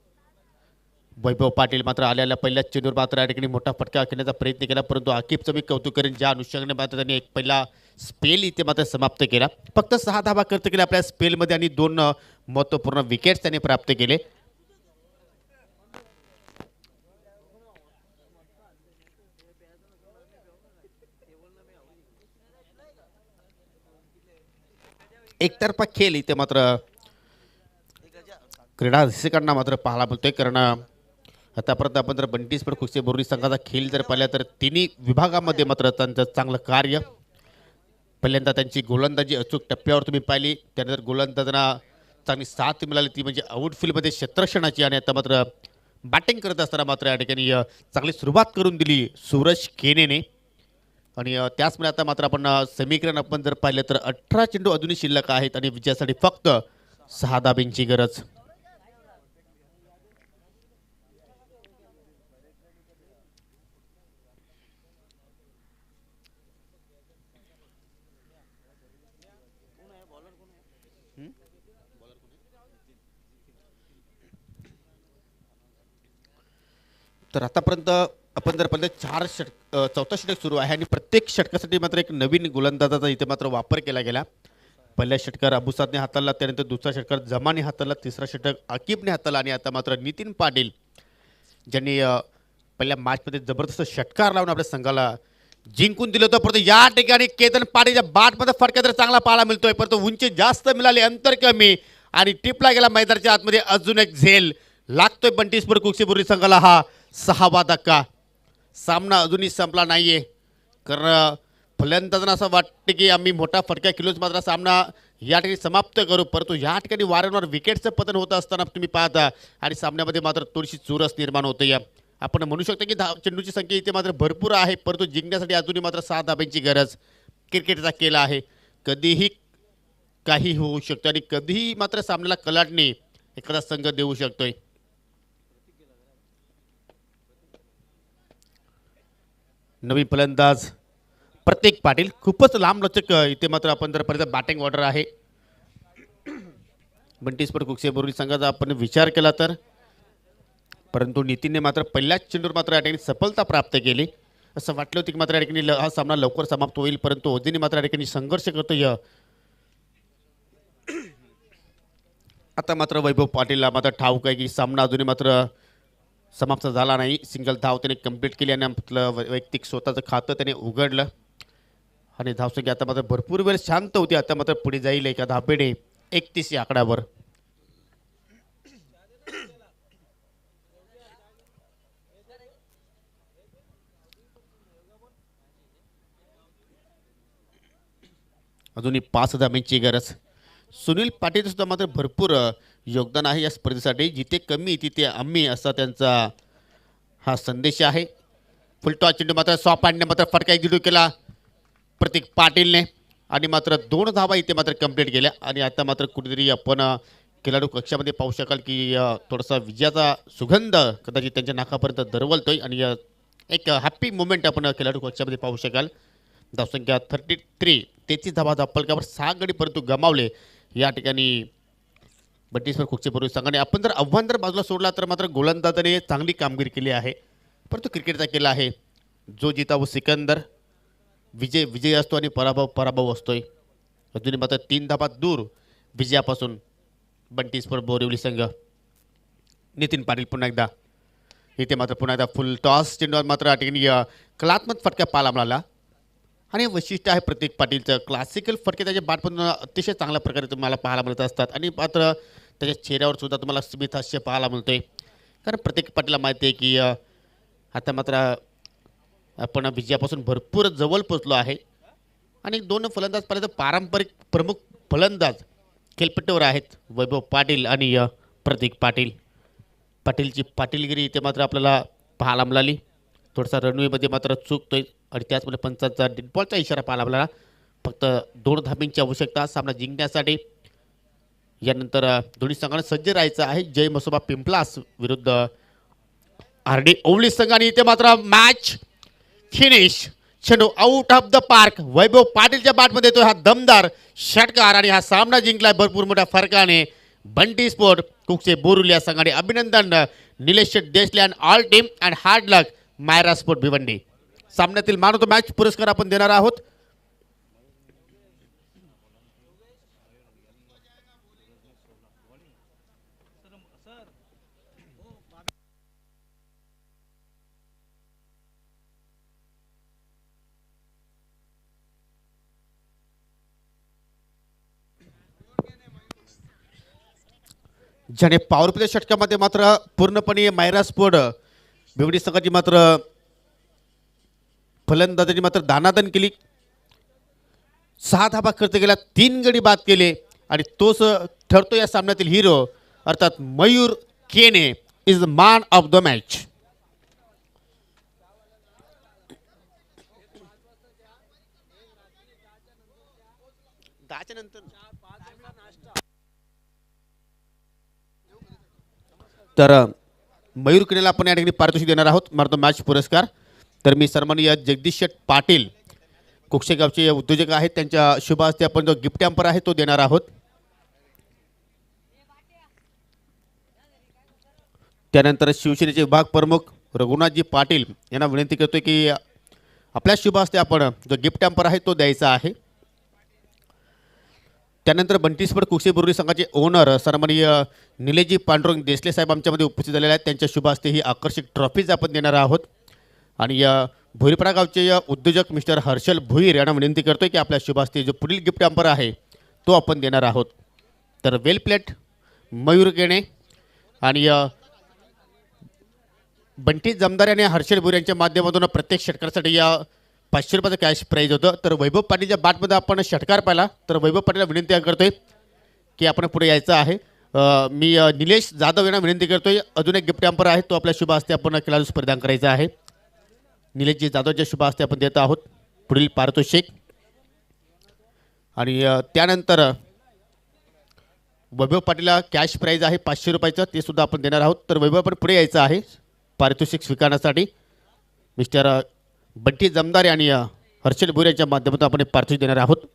वैभव पाटील मात्र आलेल्या पहिल्याच चेंडूवर मात्र या ठिकाणी मोठा फटका खेळण्याचा प्रयत्न केला, परंतु आकिबचं मी कौतुक करेन ज्या अनुषंगाने मात्र त्यांनी एक पहिला स्पेल इथे मात्र समाप्त केला. फक्त 6 धाबा खर्च केले आपल्या स्पेलमध्ये आणि 2 महत्त्वपूर्ण विकेट्स त्यांनी प्राप्त केले. एकतर्फा खेळ इथे मात्र क्रीडा रसिकांना मात्र पाहायला मिळतोय, कारण आतापर्यंत आपण जर बंटी स्पोर्ट कुस्ती बोर्डी संघाचा खेळ जर पाहिला तर तिन्ही विभागामध्ये मात्र त्यांचं चांगलं कार्य. पहिल्यांदा त्यांची गोलंदाजी अचूक टप्प्यावर तुम्ही पाहिली, त्यानंतर गोलंदाजांना चांगली साथ मिळाली ती म्हणजे आउटफील्डमध्ये क्षेत्ररक्षणाची. आणि आता मात्र बॅटिंग करत असताना मात्र या ठिकाणी चांगली सुरुवात करून दिली सूरज केनेने. आणि त्याचमुळे आता मात्र आपण समीकरण आपण जर पाहिलं तर 18 चेंडू अजूनही शिल्लक आहेत आणि विजयासाठी फक्त 6 धाब्यांची गरज. तर आतापर्यंत आपण जर पाहिलं 4 षटक सुरू आहे आणि प्रत्येक षटकासाठी मात्र एक नवीन गोलंदाजाचा इथे मात्र वापर केला गेला. पहिल्या षटकार अबुसादने हाताळला, त्यानंतर दुसरा षटकार जमाने हाताळला, तिसरा षटक आकिबने हाताळला आणि आता मात्र नितीन पाटील ज्यांनी पहिल्या मॅचमध्ये जबरदस्त षटकार लावून आपल्या संघाला जिंकून दिलं होतं. परंतु या ठिकाणी केतन पाटीलच्या बॅटमध्ये फटका तर चांगला पाहायला मिळतोय, परंतु उंची जास्त मिळाली, अंतर कमी आणि टिपला गेला मैदानाच्या आतमध्ये. अजून एक झेल लागतोय बंटी स्पोर्ट कुस्ती बोर्डी संघाला हा 6वा धक्का. सामना अजूनही संपला नाहीये, कारण फलंदाजांना असं वाटतं की आम्ही मोठा फटका खेळूच मात्र सामना या ठिकाणी समाप्त करू, परंतु या ठिकाणी वारंवार विकेटचं पतन होत असताना तुम्ही पाहता आणि सामन्यामध्ये मात्र थोडीशी चुरस निर्माण होते. आपण म्हणू शकतो की चेंडूची संख्या इथे मात्र भरपूर आहे, परंतु जिंकण्यासाठी अजूनही मात्र 6 धाब्यांची गरज. क्रिकेटचा खेळ आहे, कधीही काही होऊ शकतं आणि कधीही मात्र सामन्याला कलाटणी एखादा संघ देऊ शकतोय. नवीन फलंदाज प्रत्येक पाटील, खूपच लांब लचक इथे मात्र आपण जर पर्यंत बॅटिंग ऑर्डर आहे बंटी स्पोर्ट कुस्ती बोर्डी संघाचा आपण विचार केला तर. परंतु नितीनने मात्र पहिल्याच चेंडूवर मात्र या ठिकाणी सफलता प्राप्त केली. असं वाटलं होतं की मात्र या ठिकाणी हा सामना लवकर समाप्त होईल, परंतु ओझीने मात्र या ठिकाणी संघर्ष करतोय. आता मात्र वैभव पाटीलला मात्र ठाऊक आहे की सामना अजूनही मात्र समाप्त झाला नाही. सिंगल धाव त्याने कंप्लीट केली आणि आपलं वैयक्तिक स्वतःचं खातं त्याने उघडलं आणि धावसंख्या आता मात्र भरपूर वेळ शांत होती. आता मात्र पुढे जाईल एका धापेने 31 या आकड्यावर. अजूनही 5 धाब्यांची गरज. सुनील पाटील सुद्धा मात्र भरपूर योगदान आहे या स्पर्धेसाठी. जिथे कमी तिथे आम्ही असा त्यांचा हा संदेश आहे. फुलटॉस चेंडू मात्र सॉपांडने मात्र फटका एक चेंडू केला प्रतीक पाटीलने आणि मात्र 2 धावा इथे मात्र कंप्लीट केल्या. आणि आता मात्र कुठेतरी आपण खेळाडू कक्षामध्ये पाहू शकाल की थोडासा विजयाचा सुगंध कदाचित त्यांच्या नाकापर्यंत दरवलतोय आणि एक हॅप्पी मोमेंट आपण खेळाडू कक्षामध्ये पाहू शकाल. धावसंख्या 33 धावा धापलकावर 6 गडी परंतु गमावले या ठिकाणी बत्तीसवर कुकचे पूर्वी संघाने. आपण जर आव्हान जर बाजूला सोडला तर मात्र गोलंदाजाने चांगली कामगिरी केली आहे परंतु क्रिकेटचा केला आहे जो जिता वो सिकंदर. विजय असतो आणि पराभव असतोय. अजूनही मात्र 3 धावा दूर विजयापासून बंटी स्पोर्ट बोरिवली संघ. नितीन पाटील पुन्हा एकदा इथे मात्र पुन्हा एकदा फुल टॉस चेंडूवर मात्र या ठिकाणी कलात्मक फटका पाहायला मिळाला. आणि वैशिष्ट्य आहे प्रतीक पाटीलचं क्लासिकल फटके त्याच्या बॅटमधून अतिशय चांगल्या प्रकारे तुम्हाला पाहायला मिळत असतात आणि मात्र त्याच्या चेहऱ्यावर सुद्धा तुम्हाला स्मित हास्य पाहायला मिळतोय कारण प्रतीक पाटीलला माहिती आहे की आता मात्र आपण विजयापासून भरपूर जवळ पोचलो आहे. आणि 2 फलंदाज पाहिलं तर पारंपरिक प्रमुख फलंदाज खेळपट्टीवर आहेत वैभव पाटील आणि प्रतीक पाटील. पाटीलची पाटीलगिरी इथे मात्र आपल्याला पाहायला मिळाली. थोडासा रनवेमध्ये मात्र चुकतोय आणि त्याचमध्ये पंचांचा डिडबॉलचा इशारा पाहायला मिळाला. फक्त 2 धाब्यांची आवश्यकता सामना जिंकण्यासाठी. यानंतर दोन्ही संघांना सज्ज राहायचं आहे जय मसोबा पिंपलास विरुद्ध आरडी ओवली संघ. आणि इथे मात्र मॅच फिनिश. चेंडू आउट ऑफ द पार्क. वैभव पाटीलच्या बॅटमध्ये येतो हा दमदार षटकार आणि हा सामना जिंकलाय भरपूर मोठ्या फरकाने बंटी स्पोर्ट कुकचे बोरुली या संघाने. अभिनंदन Nilesh Deshle and all team and hard luck Mayra sport Bhiwandi. सामन्यातील मॅन ऑफ द मॅच पुरस्कार आपण देणार आहोत. ज्याने पॉवर प्ले षटकामध्ये मात्र पूर्णपणे मायरा स्पोर्ट भिवंडी संघाची मात्र फलंदाजांनी मात्र दानादन केली. 6 धाबा खर्च केला 3 गडी बाद केले आणि तोच ठरतो या सामन्यातील हिरो अर्थात मयूर केने is the man of the match. तर मयूर केनेला आपण या ठिकाणी पारितोषिक देणार आहोत मारतो मॅच पुरस्कार. तर मी सन्माननीय जगदीश शेठ पाटील कुक्षेगावचे उद्योजक आहेत त्यांच्या शुभ हस्ते आपण जो गिफ्ट हॅम्पर आहे तो देणार आहोत. त्यानंतर शिवसेनेचे विभाग प्रमुख रघुनाथजी पाटील यांना विनंती करतोय की आपल्या शुभ हस्ते आपण जो गिफ्ट हॅम्पर आहे तो द्यायचा आहे. त्यानंतर बंटी स्पोर्ट कुक्षे बोरुली संघाचे ओनर सन्माननीय निलेशजी पांडुरंग देसले साहेब आमच्यामध्ये उपस्थित झालेले आहेत. त्यांच्या शुभ हस्ते ही आकर्षक ट्रॉफीज आपण देणार आहोत. आणि भोईरपाडा गावचे उद्योजक मिस्टर हर्षल भुईर यांना विनंती करतोय की आपल्या शुभ हस्ते जो पुढील गिफ्ट हॅम्पर आहे तो आपण देणार आहोत. तर वेल प्लेट मयूर केणे आणि बंटी जमदार आणि हर्षल भुईर यांच्या माध्यमातून प्रत्येक षटकारासाठी 500 रुपयाचं कॅश प्राईज होतं. तर वैभव पाटीलच्या बॅटमध्ये आपण षटकार पाहिला तर वैभव पाटीलला विनंती करतोय की आपण पुढे यायचं आहे. मी निलेश जाधव यांना विनंती करतोय अजून एक गिफ्ट हॅम्पर आहे तो आपल्या शुभ हस्ते आपण खेळाडू प्रदान करायचा आहे. निलेशजी जाधवच्या शुभ हस्ते आपण देत आहोत पुढील पारितोषिक. आणि त्यानंतर वैभव पाटीलला कॅश प्राईज आहे 500 रुपयाचं ते सुद्धा आपण देणार आहोत. तर वैभव पण पुढे यायचं आहे पारितोषिक स्वीकारण्यासाठी. मिस्टर बंटी जमदार आणि हर्षल भुईर यांच्या माध्यमातून आपण पारितोषिक देणार आहोत.